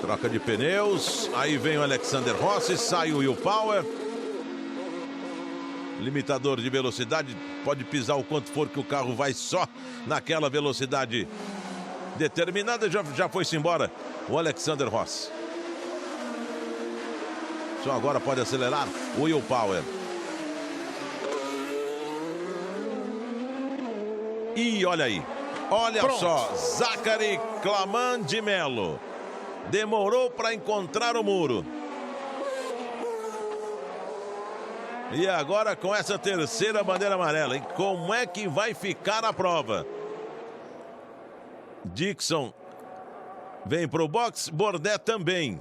Troca de pneus. Aí vem o Alexander Rossi, sai o Will Power. Limitador de velocidade, pode pisar o quanto for que o carro vai só naquela velocidade determinada. Já foi-se embora o Alexander Rossi. Só agora pode acelerar o Will Power. E olha aí, olha Pronto. Só, Zachary Claman de Mello demorou para encontrar o muro. E agora com essa terceira bandeira amarela, hein? Como é que vai ficar a prova? Dixon vem para o box, Bourdais também.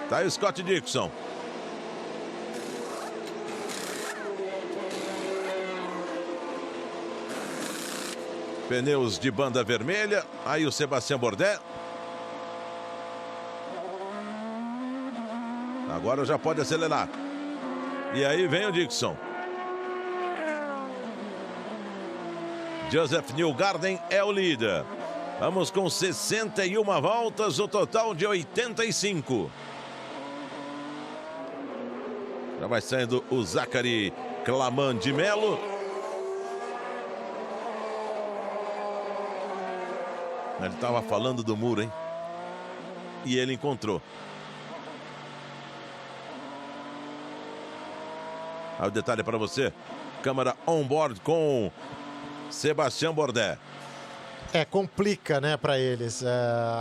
Tá aí o Scott Dixon. Pneus de banda vermelha. Aí o Sebastian Bourdais. Agora já pode acelerar. E aí vem o Dixon. Joseph Newgarden é o líder. Vamos com 61 voltas, o total de 85. Já vai saindo o Zachary Claman de Mello. Ele estava falando do muro, hein? E ele encontrou. Aí o detalhe para você. Câmera on-board com Sebastian Bourdais. Complica, né, para eles.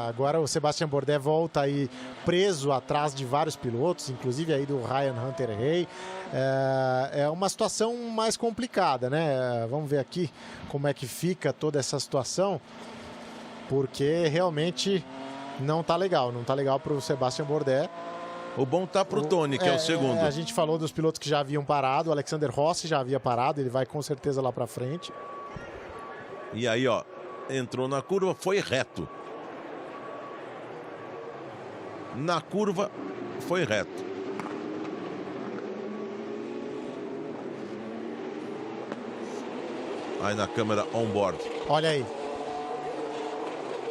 Agora o Sebastian Bourdais volta aí preso atrás de vários pilotos, inclusive aí do Ryan Hunter-Reay. É uma situação mais complicada, né? Vamos ver aqui como é que fica toda essa situação, porque realmente não tá legal. Não tá legal para o Sebastian Bourdais. O bom tá pro Tony, que é o segundo. A gente falou dos pilotos que já haviam parado. O Alexander Rossi já havia parado. Ele vai com certeza lá para frente. E aí, ó, entrou na curva, foi reto. Na curva, foi reto. Aí na câmera on-board. Olha aí.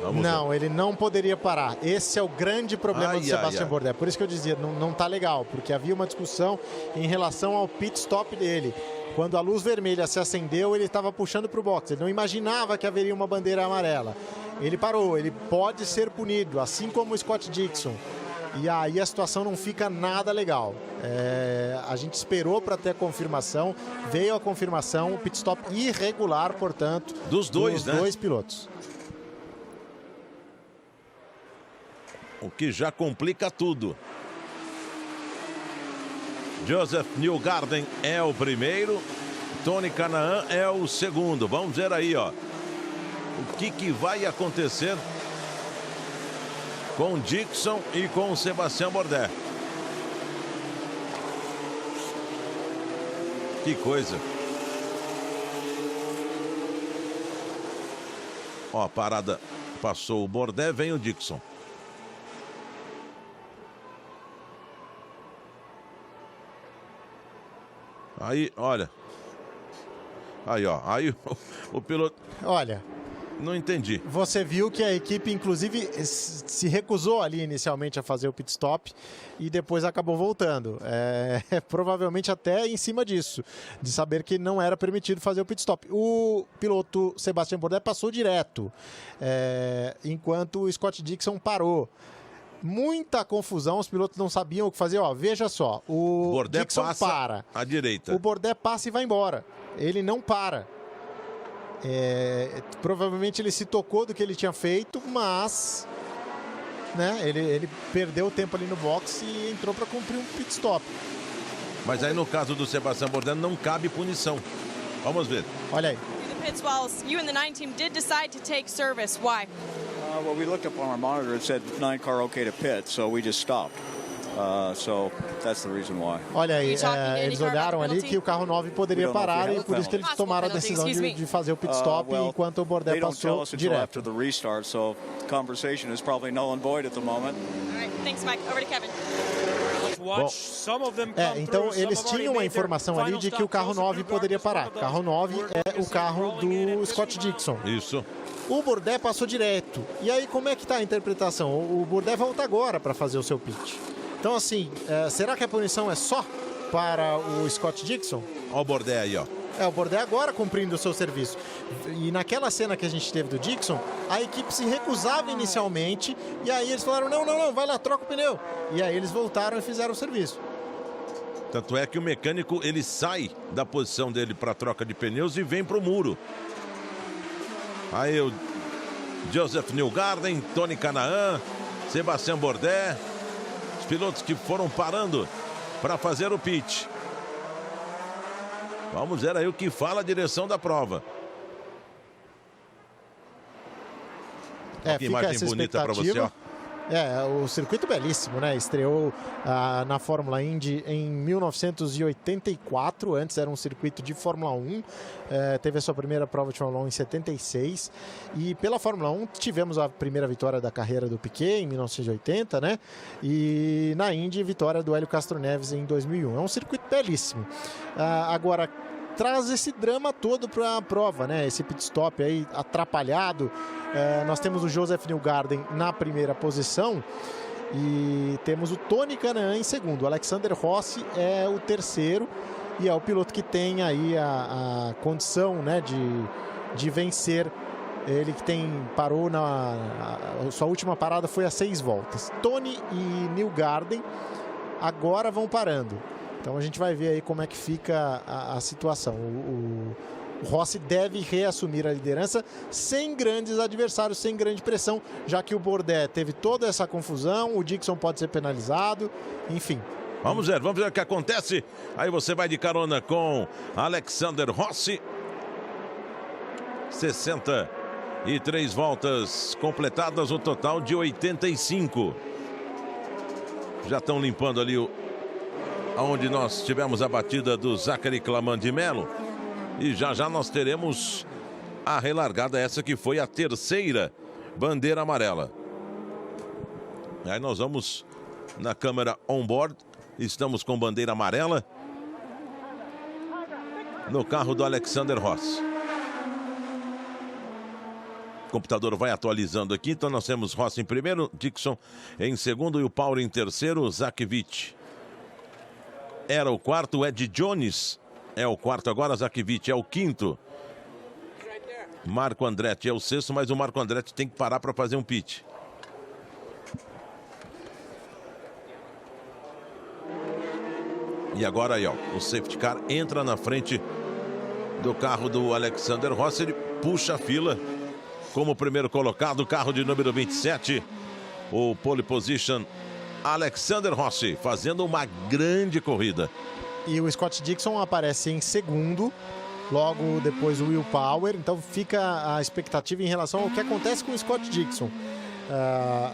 Vamos não, ver. ele não poderia parar. Esse é o grande problema do Sebastian Bourdais. Por isso que eu dizia, não tá legal, porque havia uma discussão em relação ao pit stop dele. Quando a luz vermelha se acendeu, ele estava puxando para o box. Ele não imaginava que haveria uma bandeira amarela. Ele parou, ele pode ser punido, assim como o Scott Dixon. e aí a situação não fica nada legal. A gente esperou para ter a confirmação, veio a confirmação, o pit stop irregular, portanto, dos dois pilotos. O que já complica tudo. Joseph Newgarden é o primeiro, Tony Kanaan é o segundo. Vamos ver aí, ó, o que vai acontecer com Dixon e com Sebastian Bourdais. Que coisa. Ó, a parada passou o Bourdais, vem o Dixon. Aí, olha. Aí, ó. Aí o piloto... Olha... Não entendi. Você viu que a equipe, inclusive, se recusou ali inicialmente a fazer o pit stop e depois acabou voltando. Provavelmente até em cima disso, de saber que não era permitido fazer o pit stop. O piloto Sebastian Bourdais passou direto, enquanto o Scott Dixon parou. Muita confusão, os pilotos não sabiam o que fazer. Ó, veja só, o Bourdais Dixon passa para. à direita. O Bourdais passa e vai embora. Ele não para. Provavelmente ele se tocou do que ele tinha feito, mas né, ele perdeu o tempo ali no box e entrou para cumprir um pit stop. Mas aí no caso do Sebastian Bourdais não cabe punição. Vamos ver. Olha aí. The pits while you and the 9 team did decide to take service. Why? Well, we looked up on our monitor. It said 9 car okay to pit, so we just stopped. So that's the reason why. Olha aí, eles olharam ali que o carro 9 poderia parar e por isso que eles tomaram a decisão de fazer o pit stop enquanto o Bourdais passou direto. After the restart, so conversation is probably null and void at the moment. All right, thanks, Mike. Over to Kevin. Bom, então eles tinham a informação ali de que o carro 9 poderia parar. O carro 9 é o carro do Scott Dixon. Isso. O Bourdais passou direto. E aí como é que está a interpretação? O Bourdais volta agora para fazer o seu pit. Então assim, será que a punição é só para o Scott Dixon? Olha o Bourdais aí, ó. O Bourdais agora cumprindo o seu serviço. E naquela cena que a gente teve do Dixon, a equipe se recusava inicialmente, e aí eles falaram, não, vai lá, troca o pneu. E aí eles voltaram e fizeram o serviço. Tanto é que o mecânico, ele sai da posição dele para troca de pneus e vem para o muro. Aí o Joseph Newgarden, Tony Kanaan, Sebastian Bourdais, os pilotos que foram parando para fazer o pit. Vamos ver aí o que fala a direção da prova. Que imagem bonita para você, ó. O circuito belíssimo, né? Estreou na Fórmula Indy em 1984, antes era um circuito de Fórmula 1, teve a sua primeira prova de Fórmula 1 em 76, e pela Fórmula 1 tivemos a primeira vitória da carreira do Piquet em 1980, né? E na Indy, vitória do Hélio Castro Neves em 2001. É um circuito belíssimo. Agora, traz esse drama todo para a prova, né? Esse pit stop aí atrapalhado. Nós temos o Joseph Newgarden na primeira posição e temos o Tony Kanaan em segundo. O Alexander Rossi é o terceiro e é o piloto que tem aí a condição, né, de vencer. Ele que parou a sua última parada foi a 6 voltas. Tony e Newgarden agora vão parando. Então a gente vai ver aí como é que fica a situação. O Rossi deve reassumir a liderança sem grandes adversários, sem grande pressão, já que o Bourdais teve toda essa confusão, o Dixon pode ser penalizado, enfim. Vamos ver o que acontece. Aí você vai de carona com Alexander Rossi. 63 voltas completadas, o total de 85. Já estão limpando ali onde nós tivemos a batida do Zachary Claman de Mello. E já nós teremos a relargada, essa que foi a terceira bandeira amarela. Aí nós vamos na câmera on-board. Estamos com bandeira amarela no carro do Alexander Rossi. O computador vai atualizando aqui. Então nós temos Rossi em primeiro, Dixon em segundo e o Paulo em terceiro. Zakevich era o quarto, Ed Jones é o quarto agora, Zakevich é o quinto. Marco Andretti é o sexto, mas o Marco Andretti tem que parar para fazer um pit. E agora aí, ó, o safety car entra na frente do carro do Alexander Rossi. Ele puxa a fila como primeiro colocado, o carro de número 27. O pole position Alexander Rossi, fazendo uma grande corrida. E o Scott Dixon aparece em segundo, logo depois o Will Power. Então fica a expectativa em relação ao que acontece com o Scott Dixon.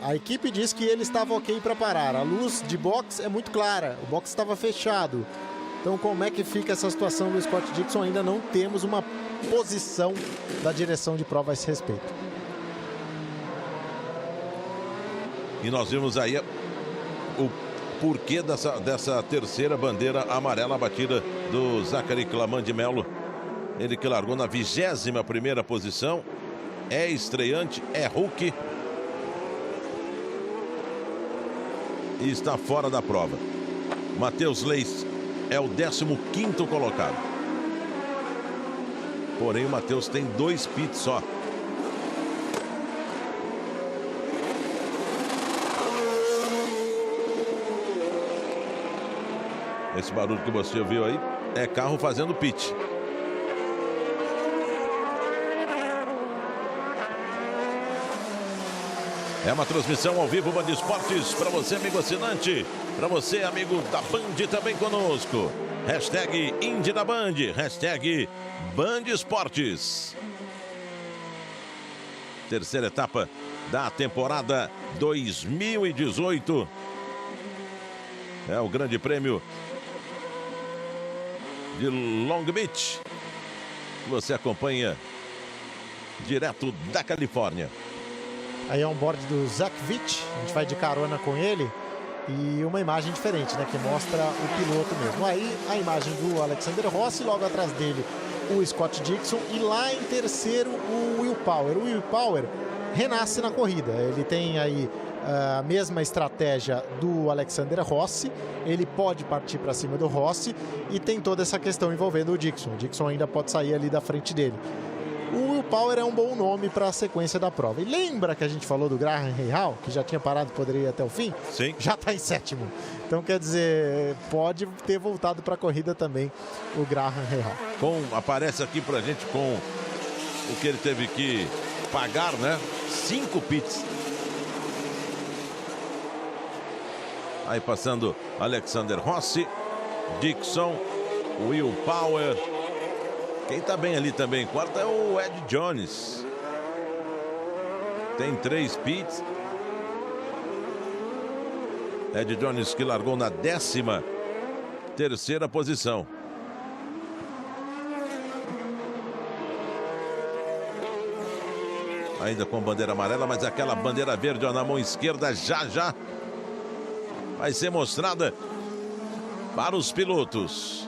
A equipe diz que ele estava ok para parar. A luz de box é muito clara, o box estava fechado. Então como é que fica essa situação do Scott Dixon? Ainda não temos uma posição da direção de prova a esse respeito. E nós vimos aí o porquê dessa terceira bandeira amarela batida do Zachary Claman de Mello. Ele que largou na 21ª posição. É estreante, é rookie. E está fora da prova. Matheus Leis é o 15º colocado. Porém o Matheus tem 2 pits só. Esse barulho que você ouviu aí é carro fazendo pit. É uma transmissão ao vivo, Band Esportes, para você, amigo assinante, para você, amigo da Band, também conosco. Hashtag Indy da Band, hashtag Band Esportes. Terceira etapa da temporada 2018. É o Grande Prêmio de Long Beach. Você acompanha direto da Califórnia. Aí é um board do Zach Witt, a gente vai de carona com ele. E uma imagem diferente, né, que mostra o piloto mesmo. Aí a imagem do Alexander Rossi, logo atrás dele o Scott Dixon e lá em terceiro o Will Power. O Will Power renasce na corrida, ele tem aí a mesma estratégia do Alexander Rossi, ele pode partir para cima do Rossi e tem toda essa questão envolvendo o Dixon. O Dixon ainda pode sair ali da frente dele. O Will Power é um bom nome para a sequência da prova. E lembra que a gente falou do Graham Rahal, que já tinha parado e poderia ir até o fim? Sim. Já está em sétimo. Então, quer dizer, pode ter voltado para a corrida também o Graham Rahal. Aparece aqui para a gente com o que ele teve que pagar, né? 5 pits. Aí passando Alexander Rossi, Dixon, Will Power. Quem tá bem ali também, quarto é o Ed Jones. Tem 3 pits. Ed Jones que largou na 13ª posição. Ainda com bandeira amarela, mas aquela bandeira verde ó, na mão esquerda já vai ser mostrada para os pilotos.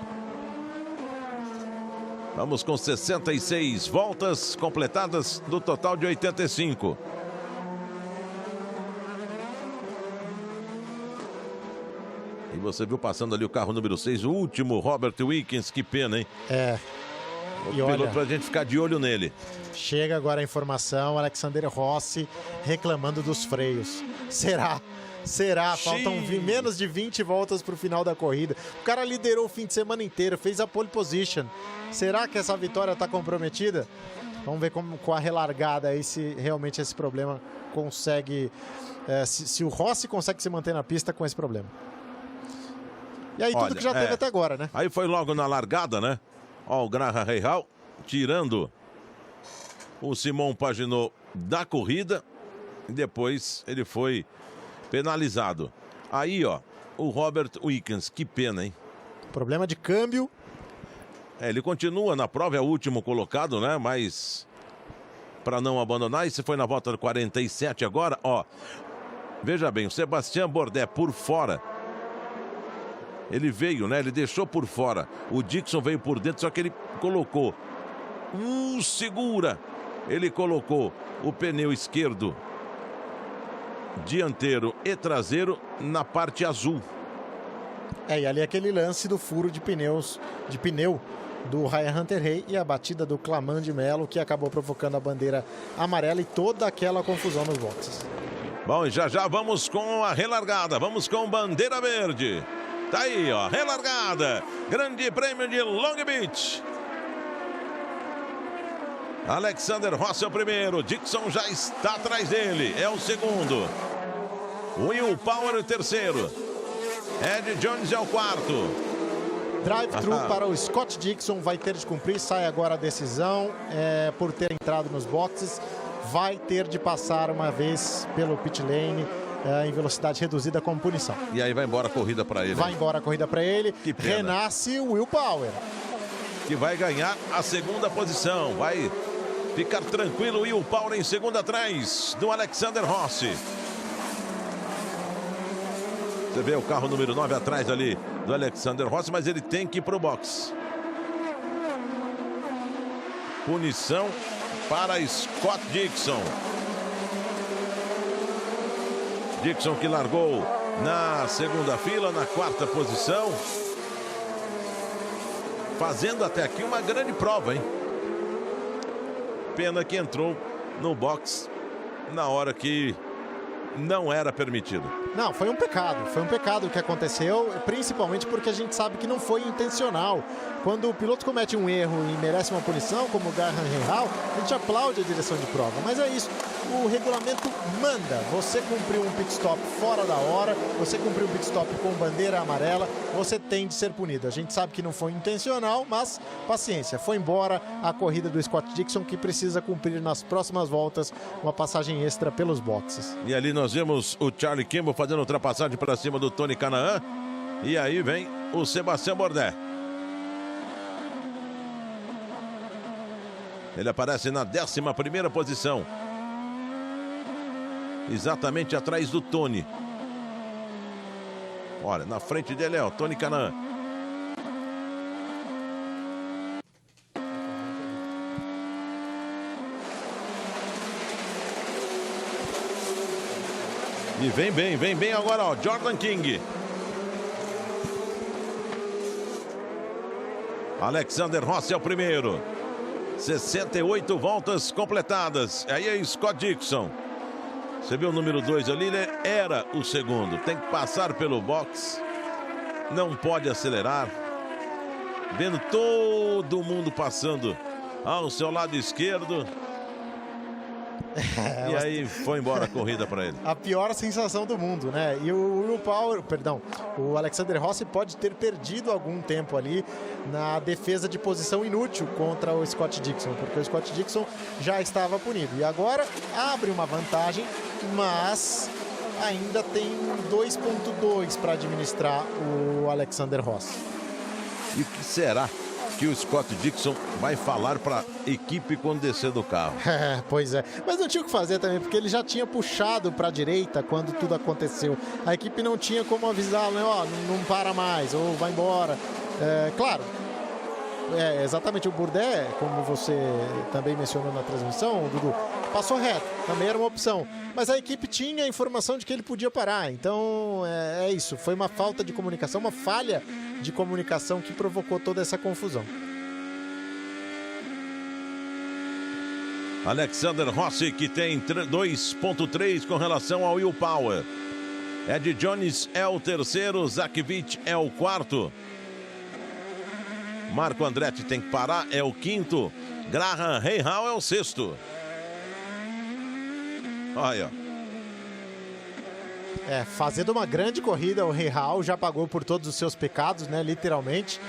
Vamos com 66 voltas completadas do total de 85. E você viu passando ali o carro número 6, o último, Robert Wickens, que pena, hein? É. O piloto pra gente ficar de olho nele. Chega agora a informação, Alexander Rossi reclamando dos freios. Será? Faltam menos de 20 voltas para o final da corrida. O cara liderou o fim de semana inteiro, fez a pole position. Será que essa vitória está comprometida? Vamos ver com a relargada aí se realmente esse problema consegue... se o Rossi consegue se manter na pista com esse problema. E aí tudo que já teve até agora, né? Aí foi logo na largada, né? Ó, o Graham Rahal tirando o Simon Pagenaud da corrida. E depois ele foi penalizado. Aí, ó, o Robert Wickens, que pena, hein? Problema de câmbio. Ele continua na prova, é o último colocado, né? Mas para não abandonar, e se foi na volta 47 agora, ó. Veja bem, o Sebastian Bourdais por fora. Ele veio, né? Ele deixou por fora. O Dixon veio por dentro, só que ele colocou. Segura. Ele colocou o pneu esquerdo dianteiro e traseiro na parte azul. E ali aquele lance do furo de pneu do Ryan Hunter-Reay e a batida do Claman de Mello, que acabou provocando a bandeira amarela e toda aquela confusão nos boxes. Bom, e já vamos com a relargada, vamos com bandeira verde. Tá aí, ó, relargada. Grande Prêmio de Long Beach. Alexander Rossi é o primeiro. Dixon já está atrás dele. É o segundo. Will Power é o terceiro. Ed Jones é o quarto. Drive-thru para o Scott Dixon. Vai ter de cumprir. Sai agora a decisão. Por ter entrado nos boxes. Vai ter de passar uma vez pelo pit lane. Em velocidade reduzida como punição. E aí vai embora a corrida para ele. Vai embora a corrida para ele. Que pena. Renasce o Will Power. Que vai ganhar a segunda posição. Vai ficar tranquilo. Will Power em segunda atrás do Alexander Rossi. Você vê o carro número 9 atrás ali do Alexander Rossi, mas ele tem que ir para o box. Punição para Scott Dixon. Dixon que largou na segunda fila, na quarta posição. Fazendo até aqui uma grande prova, hein? Pena que entrou no box na hora que não era permitido. Não, foi um pecado o que aconteceu, principalmente porque a gente sabe que não foi intencional. Quando o piloto comete um erro e merece uma punição, como o Graham Rahal, a gente aplaude a direção de prova. Mas é isso, o regulamento manda. Você cumpriu um pit stop fora da hora, você cumpriu um pit stop com bandeira amarela, você tem de ser punido. A gente sabe que não foi intencional, mas paciência. Foi embora a corrida do Scott Dixon, que precisa cumprir nas próximas voltas uma passagem extra pelos boxes. E ali nós vemos o Charlie Kimball fazendo ultrapassagem para cima do Tony Kanaan. E aí vem o Sebastian Bourdais. Ele aparece na 11ª posição. Exatamente atrás do Tony. Olha, na frente dele é o Tony Kanaan. E vem bem agora, ó, Jordan King. Alexander Rossi é o primeiro. 68 voltas completadas. Aí é Scott Dixon. Você viu o número 2 ali? Ele era o segundo. Tem que passar pelo box. Não pode acelerar. Vendo todo mundo passando ao seu lado esquerdo. E aí foi embora a corrida para ele. A pior sensação do mundo, né? E o Alexander Rossi pode ter perdido algum tempo ali na defesa de posição inútil contra o Scott Dixon, porque o Scott Dixon já estava punido. E agora abre uma vantagem, mas ainda tem 2.2 para administrar o Alexander Rossi. E o que será que o Scott Dixon vai falar para a equipe quando descer do carro? Pois é, mas não tinha o que fazer também, porque ele já tinha puxado para a direita quando tudo aconteceu. A equipe não tinha como avisá-lo, né? Ó, não para mais, ou vai embora. Claro, exatamente, o Bourdais, como você também mencionou na transmissão, Dudu, passou reto, também era uma opção. Mas a equipe tinha a informação de que ele podia parar, então é isso, foi uma falta de comunicação, uma falha de comunicação que provocou toda essa confusão. Alexander Rossi, que tem 2.3 com relação ao Will Power. Ed Jones é o terceiro, Zach Witt é o quarto. Marco Andretti tem que parar, é o quinto. Graham Rahal é o sexto. Olha. Fazendo uma grande corrida, o Rahal já pagou por todos os seus pecados, né? Literalmente.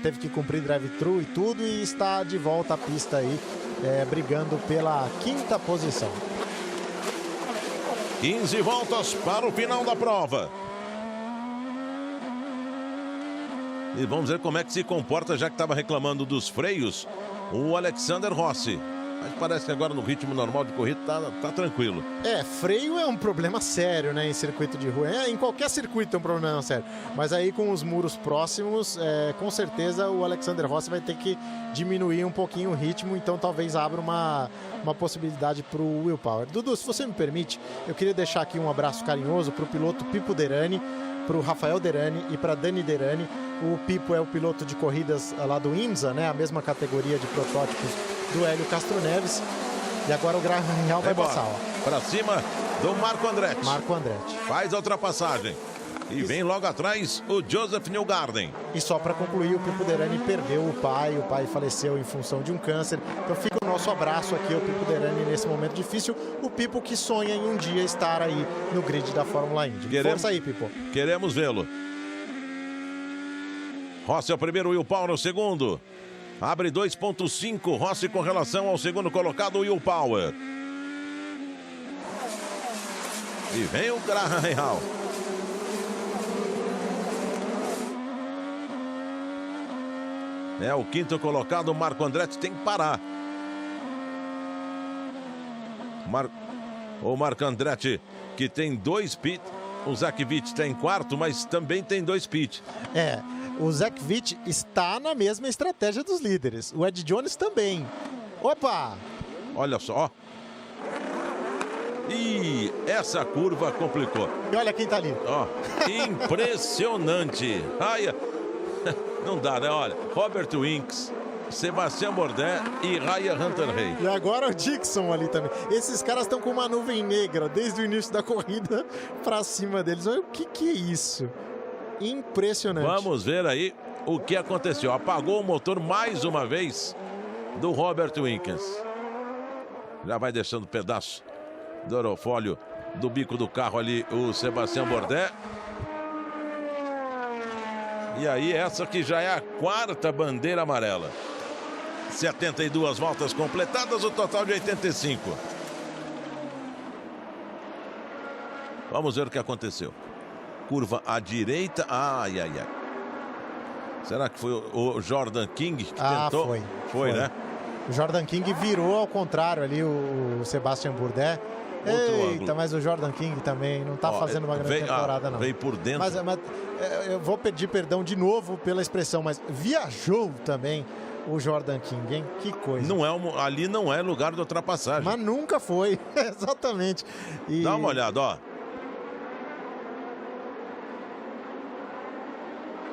Teve que cumprir drive-thru e tudo, e está de volta à pista aí, brigando pela quinta posição. 15 voltas para o final da prova. E vamos ver como é que se comporta, já que estava reclamando dos freios, o Alexander Rossi. Mas parece que agora no ritmo normal de corrida tá tranquilo. Freio é um problema sério, né, em circuito de rua. Em qualquer circuito é um problema sério. Mas aí com os muros próximos, com certeza o Alexander Rossi vai ter que diminuir um pouquinho o ritmo. Então talvez abra uma possibilidade para o Will Power. Dudu, se você me permite, eu queria deixar aqui um abraço carinhoso para o piloto Pipo Derani, para o Rafael Derani e para Dani Derani. O Pipo é o piloto de corridas lá do IMSA, né, a mesma categoria de protótipos do Hélio Castro Neves. E agora o Graham Rahal vai passar, ó. Para cima do Marco Andretti. Marco Andretti. Faz a ultrapassagem. E vem logo atrás o Joseph Newgarden. E só para concluir, o Pipo Derani perdeu o pai faleceu em função de um câncer. Então fica o nosso abraço aqui ao Pipo Derani nesse momento difícil. O Pipo que sonha em um dia estar aí no grid da Fórmula Indy. Força aí, Pipo. Queremos vê-lo. Rossi é o primeiro, Will Power o segundo. Abre 2.5 Rossi com relação ao segundo colocado, Will Power. E vem o Graham Rahal. É o quinto colocado, Marco Andretti tem que parar. O Marco Andretti, que tem 2 pits. O Zach Witt está em quarto, mas também tem 2 pits. O Zach Witt está na mesma estratégia dos líderes. O Ed Jones também. Opa! Olha só. E essa curva complicou. E olha quem tá ali. Ó, impressionante. Ai, não dá, né? Olha, Robert Winks, Sebastian Bourdais e Ryan Hunter-Reay. E agora o Dixon ali também. Esses caras estão com uma nuvem negra desde o início da corrida pra cima deles. Olha o que é isso. Impressionante. Vamos ver aí o que aconteceu. Apagou o motor mais uma vez do Robert Winkens. Já vai deixando pedaço do aerofólio do bico do carro ali o Sebastian Bourdais. E aí essa que já é a 4ª bandeira amarela. 72 voltas completadas, o total de 85. Vamos ver o que aconteceu. Curva à direita. Ai. Será que foi o Jordan King que tentou? Foi, né? O Jordan King virou ao contrário ali o Sebastian Bourdais. Eita, mas o Jordan King também não tá fazendo uma grande temporada, não. Veio por dentro. Mas eu vou pedir perdão de novo pela expressão, mas viajou também o Jordan King, hein? Que coisa. Não é ali não é lugar de ultrapassagem. Mas nunca foi, exatamente. Dá uma olhada, ó.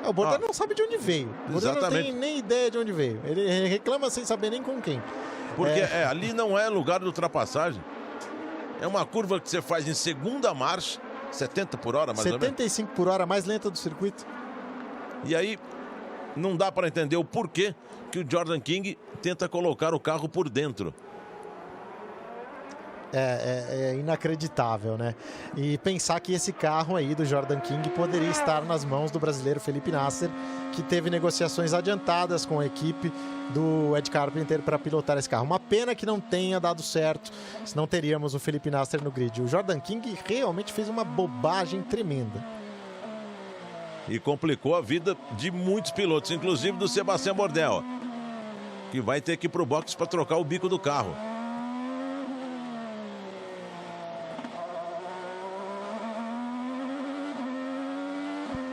O Bourdais não sabe de onde veio. O Bourdais não tem nem ideia de onde veio. Ele reclama sem saber nem com quem. Porque ali não é lugar de ultrapassagem. É uma curva que você faz em segunda marcha, 70 por hora, mais ou menos. 75 por hora, mais lenta do circuito. E aí, não dá para entender o porquê que o Jordan King tenta colocar o carro por dentro. É inacreditável, né? E pensar que esse carro aí do Jordan King poderia estar nas mãos do brasileiro Felipe Nasser, que teve negociações adiantadas com a equipe do Ed Carpenter para pilotar esse carro. Uma pena que não tenha dado certo, senão teríamos o Felipe Nasser no grid. O Jordan King realmente fez uma bobagem tremenda. E complicou a vida de muitos pilotos, inclusive do Sebastian Bourdais, que vai ter que ir para o box para trocar o bico do carro.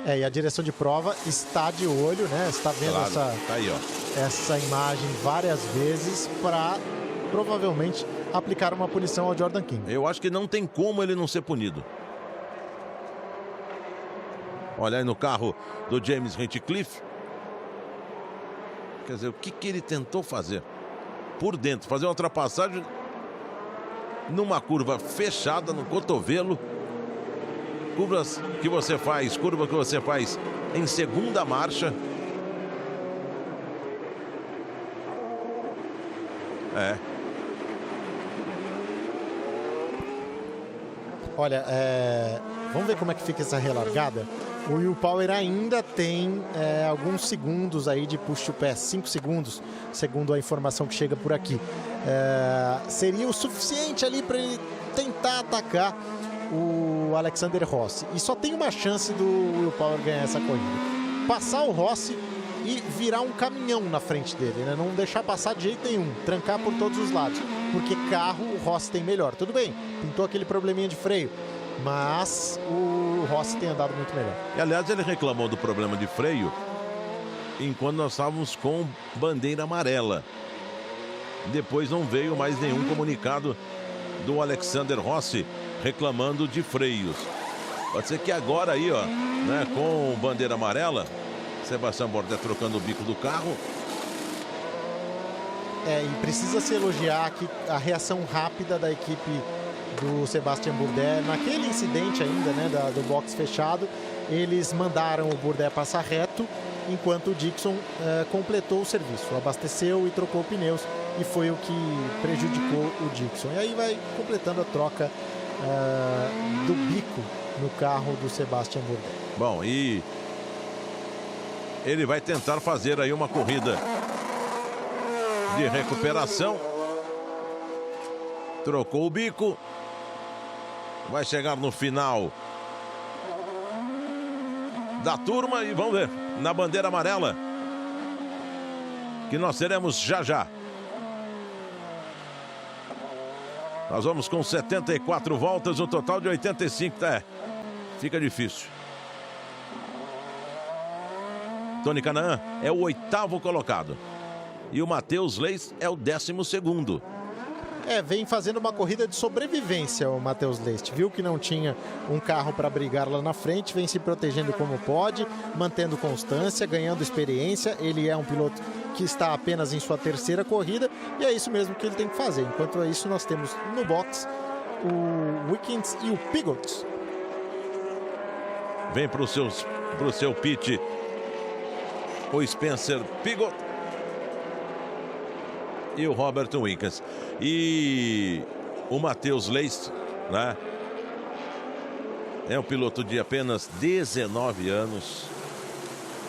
E a direção de prova está de olho, né? Está vendo tá aí, ó, essa imagem várias vezes para provavelmente aplicar uma punição ao Jordan King. Eu acho que não tem como ele não ser punido. Olha aí no carro do James Hinchcliffe. Quer dizer, o que ele tentou fazer? Por dentro, fazer uma ultrapassagem numa curva fechada no cotovelo. Curva que você faz em segunda marcha. Olha, vamos ver como é que fica essa relargada. O Will Power ainda tem alguns segundos aí de push to pass, 5 segundos, segundo a informação que chega por aqui. Seria o suficiente ali para ele tentar atacar o Alexander Rossi. E só tem uma chance do Will Power ganhar essa corrida: passar o Rossi e virar um caminhão na frente dele, né? Não deixar passar de jeito nenhum, trancar por todos os lados, porque carro o Rossi tem melhor. Tudo bem, pintou aquele probleminha de freio, mas o Rossi tem andado muito melhor. E aliás, ele reclamou do problema de freio enquanto nós estávamos com bandeira amarela. Depois não veio mais nenhum comunicado do Alexander Rossi reclamando de freios. Pode ser que agora aí, ó, né, com bandeira amarela, Sebastian Bourdais trocando o bico do carro. E precisa se elogiar aqui a reação rápida da equipe do Sebastian Bourdais. Naquele incidente ainda, né, do box fechado, eles mandaram o Bourdais passar reto, enquanto o Dixon completou o serviço, abasteceu e trocou pneus, e foi o que prejudicou o Dixon. E aí vai completando a troca do bico no carro do Sebastian Bourdais. Bom, e ele vai tentar fazer aí uma corrida de recuperação. Trocou o bico. Vai chegar no final da turma e vamos ver na bandeira amarela, que nós teremos já. Nós vamos com 74 voltas, um total de 85. Fica difícil. Tony Kanaan é o 8º colocado. E o Matheus Leist é o 12º. Vem fazendo uma corrida de sobrevivência o Matheus Leist. Viu que não tinha um carro para brigar lá na frente, vem se protegendo como pode, mantendo constância, ganhando experiência. Ele é um piloto que está apenas em sua 3ª corrida e é isso mesmo que ele tem que fazer. Enquanto isso, nós temos no box o Wickens e o Pigot. Vem para o seu pit o Spencer Pigot e o Robert Wickens. E o Matheus Leist, né? É um piloto de apenas 19 anos,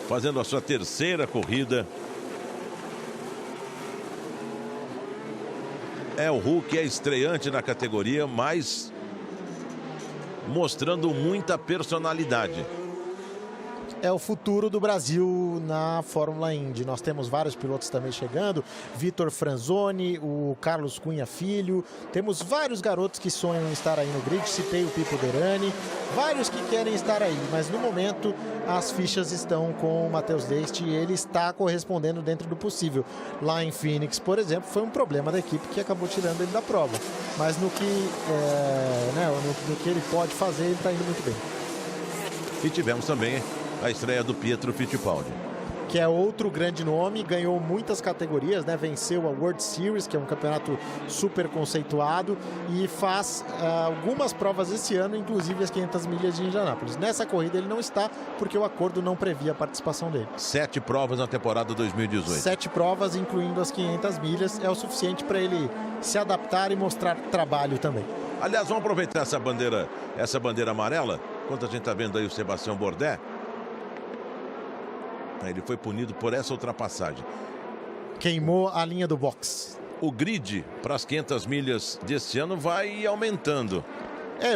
fazendo a sua 3ª corrida. É o Hulk, é estreante na categoria, mas mostrando muita personalidade. É o futuro do Brasil na Fórmula Indy. Nós temos vários pilotos também chegando. Vitor Franzoni, o Carlos Cunha Filho. Temos vários garotos que sonham em estar aí no grid. Citei o Pipo Derani. Vários que querem estar aí. Mas no momento as fichas estão com o Matheus Leist e ele está correspondendo dentro do possível. Lá em Phoenix, por exemplo, foi um problema da equipe que acabou tirando ele da prova. Mas no que ele pode fazer, ele está indo muito bem. E tivemos também a estreia do Pietro Fittipaldi, que é outro grande nome, ganhou muitas categorias, né? Venceu a World Series, que é um campeonato super conceituado, e faz algumas provas esse ano, inclusive as 500 milhas de Indianápolis. Nessa corrida ele não está, porque o acordo não previa a participação dele. 7 provas na temporada 2018. 7 provas, incluindo as 500 milhas, é o suficiente para ele se adaptar e mostrar trabalho também. Aliás, vamos aproveitar essa bandeira amarela, enquanto a gente está vendo aí o Sebastian Bourdais. Ele foi punido por essa ultrapassagem. Queimou a linha do box. O grid para as 500 milhas deste ano vai aumentando.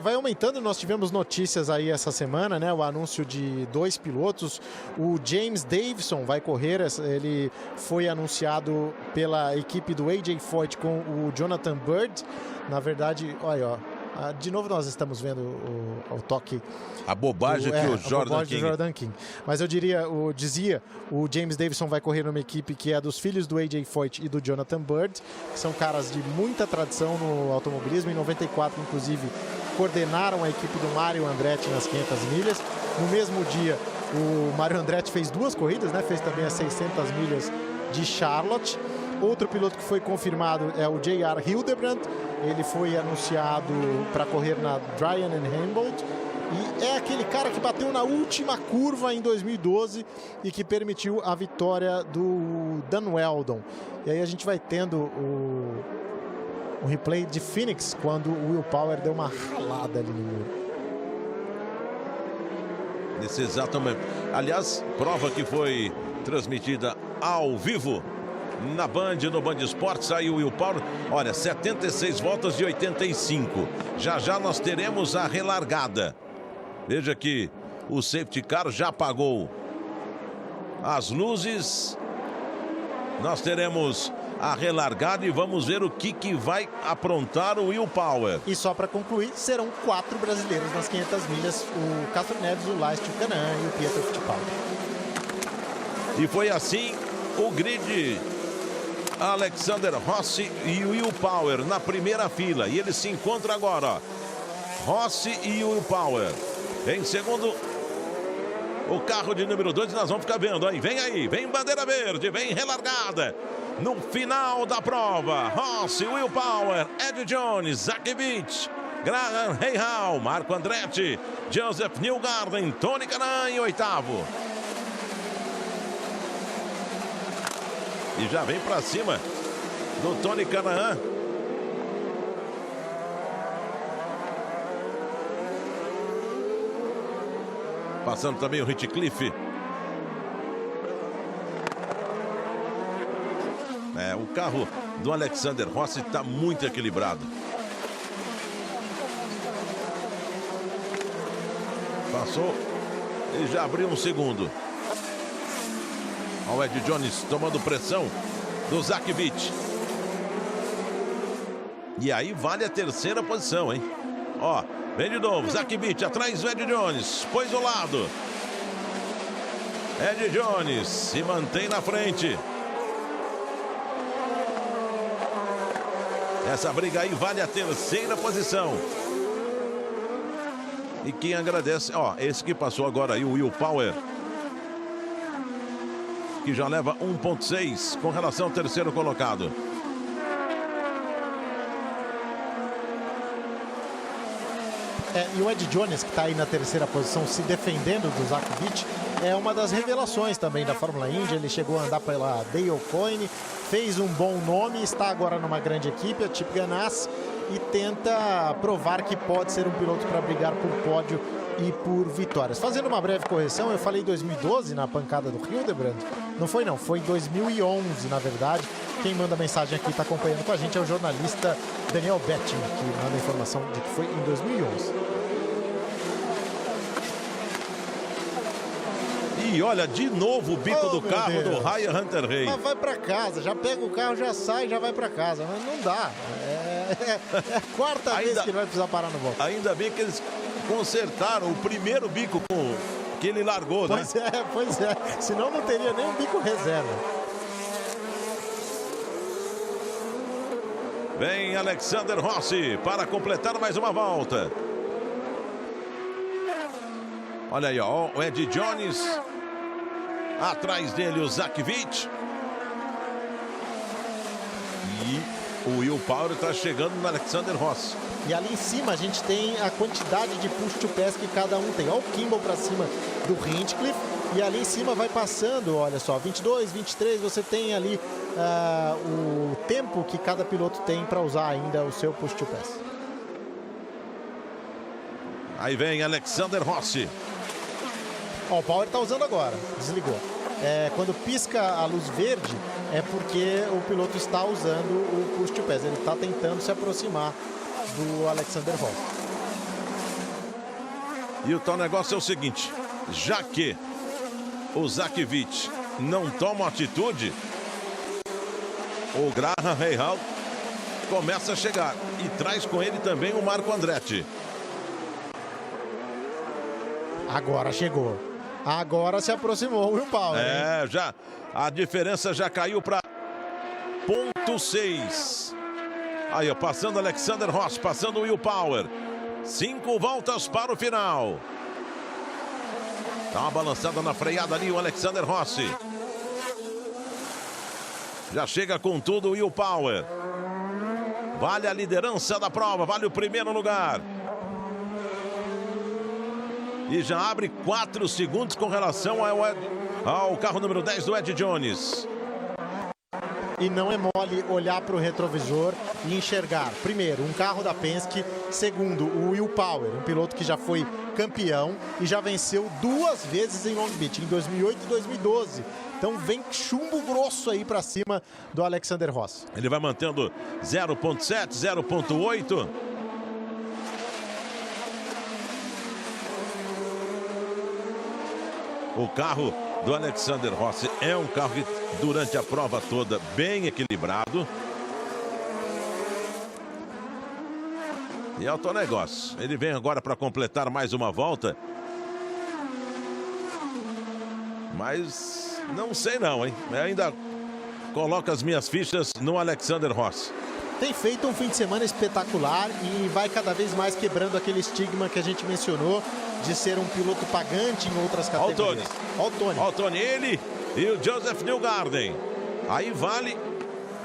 Vai aumentando. Nós tivemos notícias aí essa semana, né? O anúncio de 2 pilotos. O James Davison vai correr. Ele foi anunciado pela equipe do AJ Foyt com o Jonathan Bird. Na verdade, olha, ó. De novo nós estamos vendo o toque. A bobagem que o Jordan King. Mas eu dizia, o James Davison vai correr numa equipe que é dos filhos do AJ Foyt e do Jonathan Bird, que são caras de muita tradição no automobilismo. Em 94, inclusive, coordenaram a equipe do Mario Andretti nas 500 milhas. No mesmo dia, o Mario Andretti fez 2 corridas, né? Fez também as 600 milhas de Charlotte. Outro piloto que foi confirmado é o J.R. Hildebrand. Ele foi anunciado para correr na Dryan & Humboldt. E é aquele cara que bateu na última curva em 2012 e que permitiu a vitória do Dan Weldon. E aí a gente vai tendo o replay de Phoenix, quando o Will Power deu uma ralada ali no muro. Nesse exato momento. Aliás, prova que foi transmitida ao vivo na Band, no Band Esportes. Saiu o Will Power. Olha, 76 voltas de 85. Já nós teremos a relargada. Veja que o safety car já apagou as luzes. Nós teremos a relargada e vamos ver o que vai aprontar o Will Power. E só para concluir, serão 4 brasileiros nas 500 milhas: o Castro Neves, o Leist, o Kanaan e o Pietro Fittipaldi. E foi assim o grid. Alexander Rossi e Will Power na primeira fila. E eles se encontram agora, ó. Rossi e Will Power. Em segundo, o carro de número 2. Nós vamos ficar vendo aí. Vem bandeira verde, vem relargada. No final da prova, Rossi, Will Power, Ed Jones, Zakevich Graham Rahal, Marco Andretti, Joseph Newgarden, Tony Kanaan em oitavo. E já vem para cima do Tony Kanaan. Passando também o Hinchcliffe. O carro do Alexander Rossi está muito equilibrado. Passou e já abriu um segundo. Olha o Ed Jones tomando pressão do Zach Witt. E aí vale a terceira posição, hein? Ó, vem de novo, Zach Witt atrás do Ed Jones, pôs o lado. Ed Jones se mantém na frente. Essa briga aí vale a terceira posição. E quem agradece, ó, esse que passou agora aí, o Will Power, que já leva 1,6 com relação ao terceiro colocado. E o Ed Jones, que está aí na terceira posição, se defendendo do Zach Witt, é uma das revelações também da Fórmula Indy. Ele chegou a andar pela Dale Coyne, fez um bom nome, está agora numa grande equipe, a Chip Ganassi, e tenta provar que pode ser um piloto para brigar por pódio e por vitórias. Fazendo uma breve correção, eu falei 2012 na pancada do Hildebrand. Não foi não, foi 2011 na verdade. Quem manda mensagem aqui, está acompanhando com a gente, é o jornalista Daniel Betting, que manda a informação de que foi em 2011. E olha, de novo o bico do carro Deus. do Ryan Hunter-Reay. Mas vai para casa, já pega o carro, já sai, já vai para casa. Mas não dá. É a quarta vez que ele vai precisar parar no box. Ainda bem que eles consertaram o primeiro bico que ele largou, né? Pois é. Senão não teria nem um bico reserva. Vem Alexander Rossi para completar mais uma volta. Olha aí, ó, o Ed Jones. Atrás dele o Zach Witt. E o Will Power está chegando no Alexander Rossi. E ali em cima a gente tem a quantidade de push to pass que cada um tem. Olha o Kimball para cima do Hinchcliffe. E ali em cima vai passando, olha só, 22, 23, você tem ali o tempo que cada piloto tem para usar ainda o seu push to pass. Aí vem Alexander Rossi. Ó, o Power está usando agora, desligou. Quando pisca a luz verde, é porque o piloto está usando o push to pass. Ele está tentando se aproximar do Alexander Rossi. E o tal negócio é o seguinte, já que o Zach Witt não toma atitude, o Graham Rahal começa a chegar e traz com ele também o Marco Andretti. Agora chegou. Agora se aproximou o Will Power. Já a diferença já caiu para 0,6. Aí, ó, passando Alexander Rossi, passando o Will Power. 5 voltas para o final. Dá uma balançada na freada ali o Alexander Rossi. Já chega com tudo o Will Power. Vale a liderança da prova, vale o primeiro lugar. E já abre 4 segundos com relação ao carro número 10 do Ed Jones. E não é mole olhar para o retrovisor e enxergar, primeiro, um carro da Penske, segundo, o Will Power, um piloto que já foi campeão e já venceu 2 vezes em Long Beach, em 2008 e 2012. Então vem chumbo grosso aí para cima do Alexander Rossi. Ele vai mantendo 0,7, 0,8. O carro do Alexander Rossi é um carro que durante a prova toda bem equilibrado. E é o teu negócio. Ele vem agora para completar mais uma volta. Mas não sei não, hein? Eu ainda coloco as minhas fichas no Alexander Rossi. Tem feito um fim de semana espetacular e vai cada vez mais quebrando aquele estigma que a gente mencionou de ser um piloto pagante em outras categorias. Olha o Tony, ele e o Joseph Newgarden. Aí vale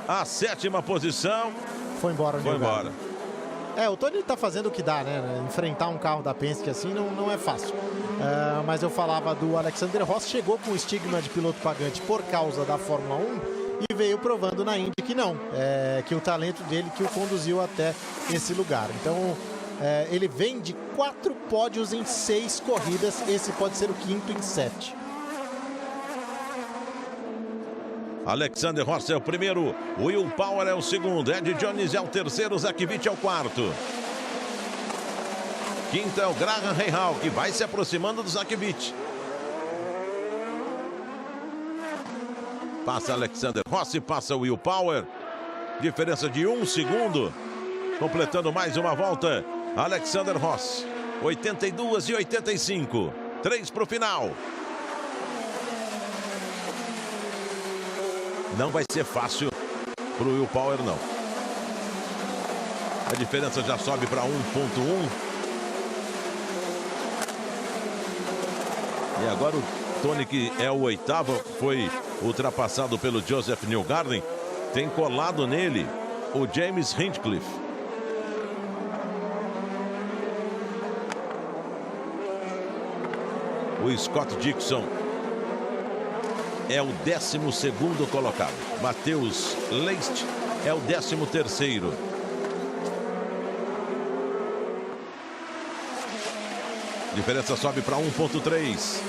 a 7ª posição. Foi embora o Foi Newgarden. embora. O Tony tá fazendo o que dá, né? Enfrentar um carro da Penske assim não é fácil. Mas eu falava do Alexander Rossi, chegou com o estigma de piloto pagante por causa da Fórmula 1 e veio provando na Indy que não, que o talento dele que o conduziu até esse lugar. Então, ele vem de 4 pódios em 6 corridas, esse pode ser o 5º em 7. Alexander Rossi é o primeiro, Will Power é o segundo, Ed Jones é o terceiro, Zach Witt é o quarto. Quinto é o Graham Rahal, que vai se aproximando do Zach Witt. Passa Alexander Rossi, passa Will Power. Diferença de 1 segundo. Completando mais uma volta, Alexander Rossi. 82 e 85. 3 para o final. Não vai ser fácil para o Will Power, não. A diferença já sobe para 1.1. E agora o Tony, que é o oitavo, foi ultrapassado pelo Joseph Newgarden. Tem colado nele o James Hinchcliffe. O Scott Dixon é o 12º colocado. Matheus Leist é o 13º. Diferença sobe para 1.3.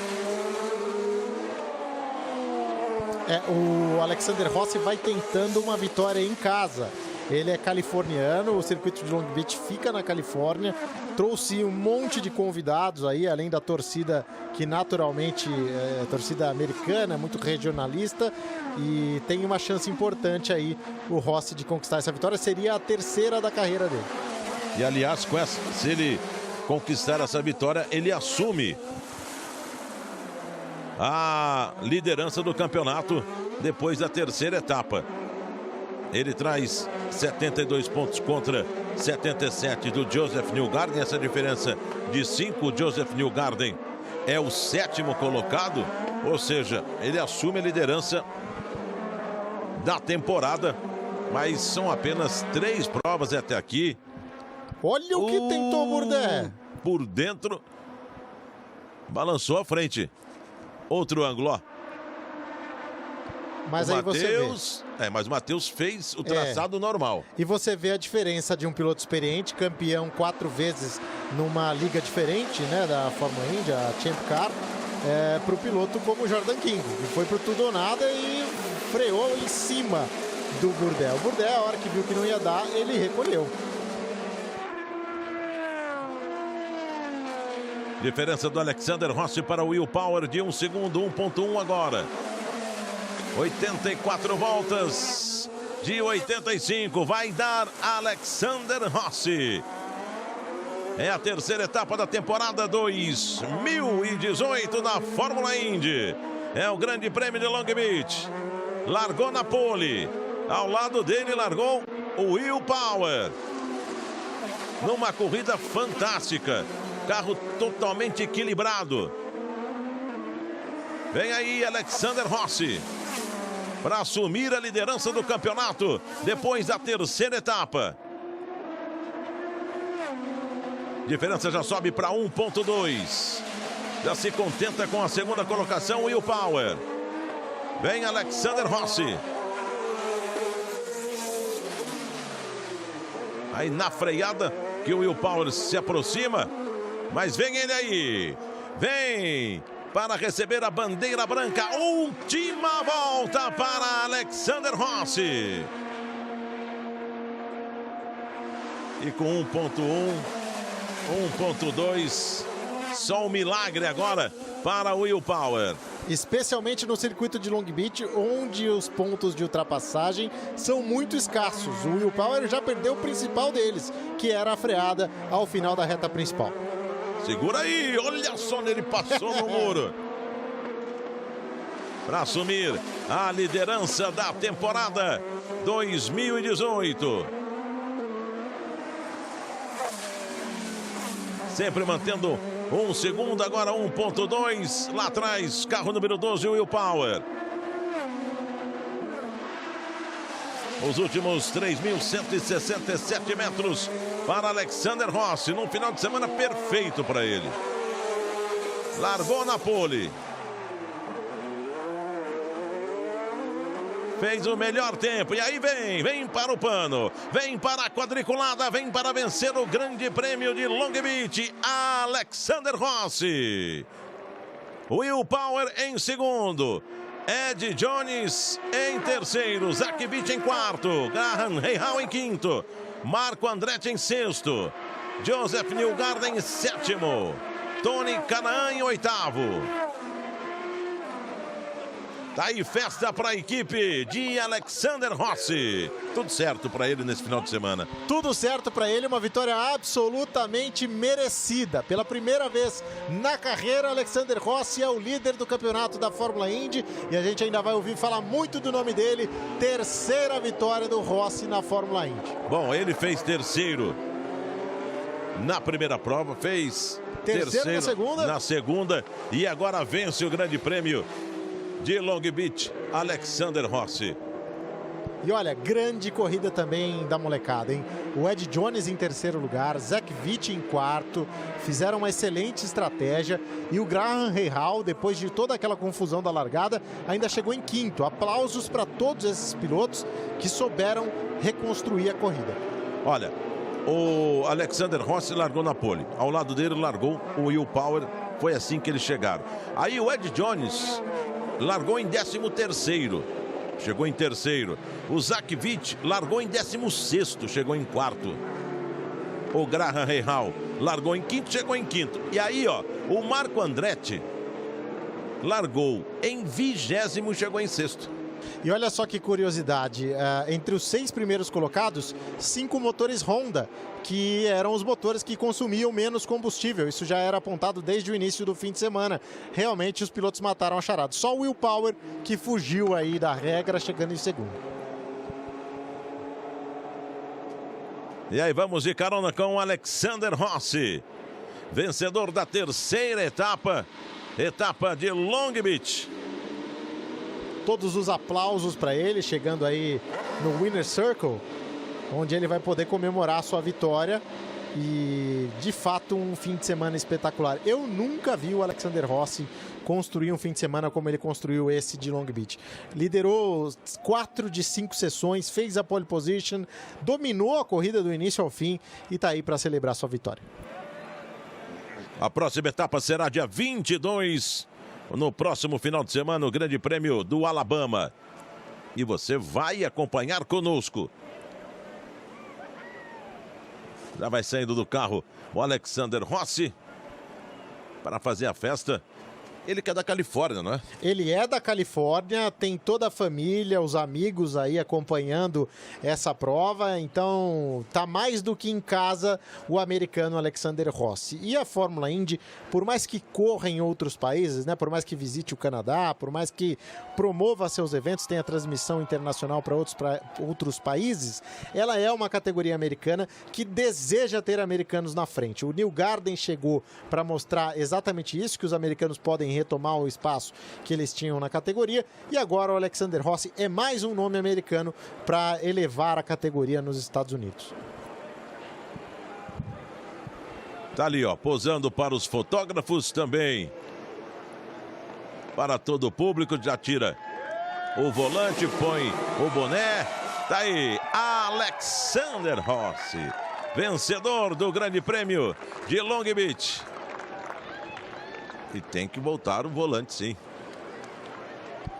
O Alexander Rossi vai tentando uma vitória em casa. Ele é californiano, o circuito de Long Beach fica na Califórnia. Trouxe um monte de convidados aí, além da torcida que naturalmente é torcida americana, muito regionalista. E tem uma chance importante aí o Rossi de conquistar essa vitória. Seria a 3ª da carreira dele. E aliás, se ele conquistar essa vitória, ele assume a liderança do campeonato depois da 3ª etapa. Ele traz 72 pontos contra 77 do Joseph Newgarden. Essa diferença de 5, o Joseph Newgarden é o 7º colocado. Ou seja, ele assume a liderança da temporada. Mas são apenas 3 provas até aqui. Olha o que tentou Bourdais. Por dentro, balançou a frente. Outro ângulo, ó. Mas aí você vê. Mas o Matheus fez o traçado normal. E você vê a diferença de um piloto experiente, campeão 4 vezes numa liga diferente, né, da Fórmula Indy, a Champ Car, para o piloto como o Jordan King, que foi pro tudo ou nada e freou em cima do Bourdais. O Bourdais, a hora que viu que não ia dar, ele recolheu. Diferença do Alexander Rossi para o Will Power de 1 segundo, 1.1 agora. 84 voltas de 85. Vai dar Alexander Rossi. É a 3ª etapa da temporada 2018 da Fórmula Indy. É o Grande Prêmio de Long Beach. Largou na pole. Ao lado dele largou o Will Power. Numa corrida fantástica. Carro totalmente equilibrado. Vem aí Alexander Rossi para assumir a liderança do campeonato depois da 3ª etapa. Diferença já sobe para 1.2. Já se contenta com a 2ª colocação, Will Power. Vem Alexander Rossi. Aí na freada que o Will Power se aproxima. Mas vem ele aí. Vem para receber a bandeira branca. Última volta para Alexander Rossi. E com 1.1, 1.2, só um milagre agora para o Will Power. Especialmente no circuito de Long Beach, onde os pontos de ultrapassagem são muito escassos. O Will Power já perdeu o principal deles, que era a freada ao final da reta principal. Segura aí, olha só, ele passou no muro. Para assumir a liderança da temporada 2018. Sempre mantendo 1 segundo, agora 1.2. Lá atrás, carro número 12, Will Power. Os últimos 3.167 metros para Alexander Rossi. Num final de semana perfeito para ele. Largou na pole. Fez o melhor tempo. E aí vem para o pano. Vem para a quadriculada. Vem para vencer o grande prêmio de Long Beach. Alexander Rossi. Will Power em segundo. Ed Jones em terceiro. Zach Witt em quarto. Graham Rahal em quinto. Marco Andretti em sexto. Joseph Newgarden em sétimo. Tony Kanaan em oitavo. Tá aí festa para a equipe de Alexander Rossi. Tudo certo para ele nesse final de semana. Tudo certo para ele, uma vitória absolutamente merecida. Pela primeira vez na carreira, Alexander Rossi é o líder do campeonato da Fórmula Indy. E a gente ainda vai ouvir falar muito do nome dele. Terceira vitória do Rossi na Fórmula Indy. Bom, ele fez terceiro na primeira prova, fez terceiro na segunda e agora vence o grande prêmio de Long Beach, Alexander Rossi. E olha, grande corrida também da molecada, hein? O Ed Jones em terceiro lugar, Zach Witt em quarto, fizeram uma excelente estratégia. E o Graham Rahal, depois de toda aquela confusão da largada, ainda chegou em quinto. Aplausos para todos esses pilotos que souberam reconstruir a corrida. Olha, o Alexander Rossi largou na pole. Ao lado dele largou o Will Power. Foi assim que eles chegaram. Aí o Ed Jones largou em 13º, chegou em terceiro. O Zach Witt largou em 16º, chegou em quarto. O Graham Rahal largou em quinto, chegou em quinto. E aí, ó, o Marco Andretti largou em 20º, chegou em sexto. E olha só que curiosidade, entre os 6 primeiros colocados, 5 motores Honda, que eram os motores que consumiam menos combustível. Isso já era apontado desde o início do fim de semana. Realmente os pilotos mataram a charada. Só o Will Power que fugiu aí da regra, chegando em segundo. E aí vamos de carona com o Alexander Rossi, vencedor da terceira etapa de Long Beach. Todos os aplausos para ele, chegando aí no Winner Circle, onde ele vai poder comemorar a sua vitória. E, de fato, um fim de semana espetacular. Eu nunca vi o Alexander Rossi construir um fim de semana como ele construiu esse de Long Beach. Liderou 4 de 5 sessões, fez a pole position, dominou a corrida do início ao fim e está aí para celebrar sua vitória. A próxima etapa será dia 22, no próximo final de semana, o Grande Prêmio do Alabama. E você vai acompanhar conosco. Já vai saindo do carro o Alexander Rossi para fazer a festa. Ele que é da Califórnia, não é? Ele é da Califórnia, tem toda a família, os amigos aí acompanhando essa prova. Então, tá mais do que em casa o americano Alexander Rossi. E a Fórmula Indy, por mais que corra em outros países, né? Por mais que visite o Canadá, por mais que promova seus eventos, tenha transmissão internacional para outros países, ela é uma categoria americana que deseja ter americanos na frente. O Newgarden chegou para mostrar exatamente isso, que os americanos podem retomar o espaço que eles tinham na categoria, e agora o Alexander Rossi é mais um nome americano para elevar a categoria nos Estados Unidos. Tá ali, ó, posando para os fotógrafos também. Para todo o público, já tira o volante, põe o boné. Tá aí, Alexander Rossi, vencedor do Grande Prêmio de Long Beach. E tem que voltar o volante, sim.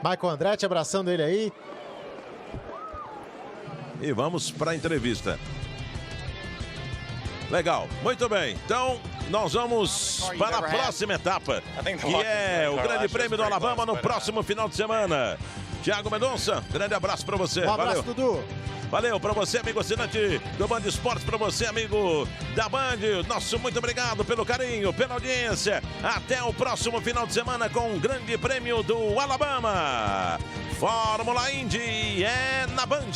Michael Andretti abraçando ele aí. E vamos para a entrevista. Legal, muito bem. Então, nós vamos para a próxima etapa, que é o Grande Prêmio do Alabama no próximo final de semana. Thiago Mendonça, grande abraço para você. Um abraço, valeu. Dudu. Valeu para você, amigo assinante do Band Esportes, para você, amigo da Band. Nosso muito obrigado pelo carinho, pela audiência. Até o próximo final de semana com o Grande Prêmio do Alabama. Fórmula Indy é na Band.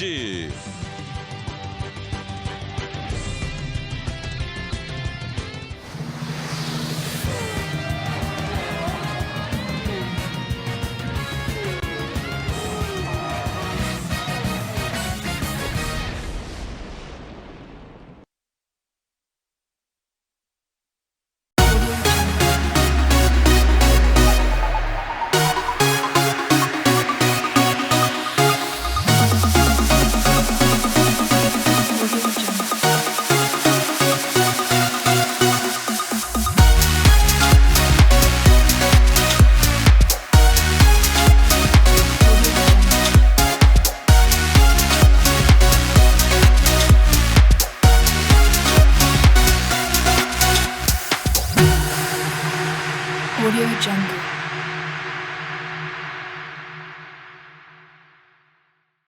Audio Jungle.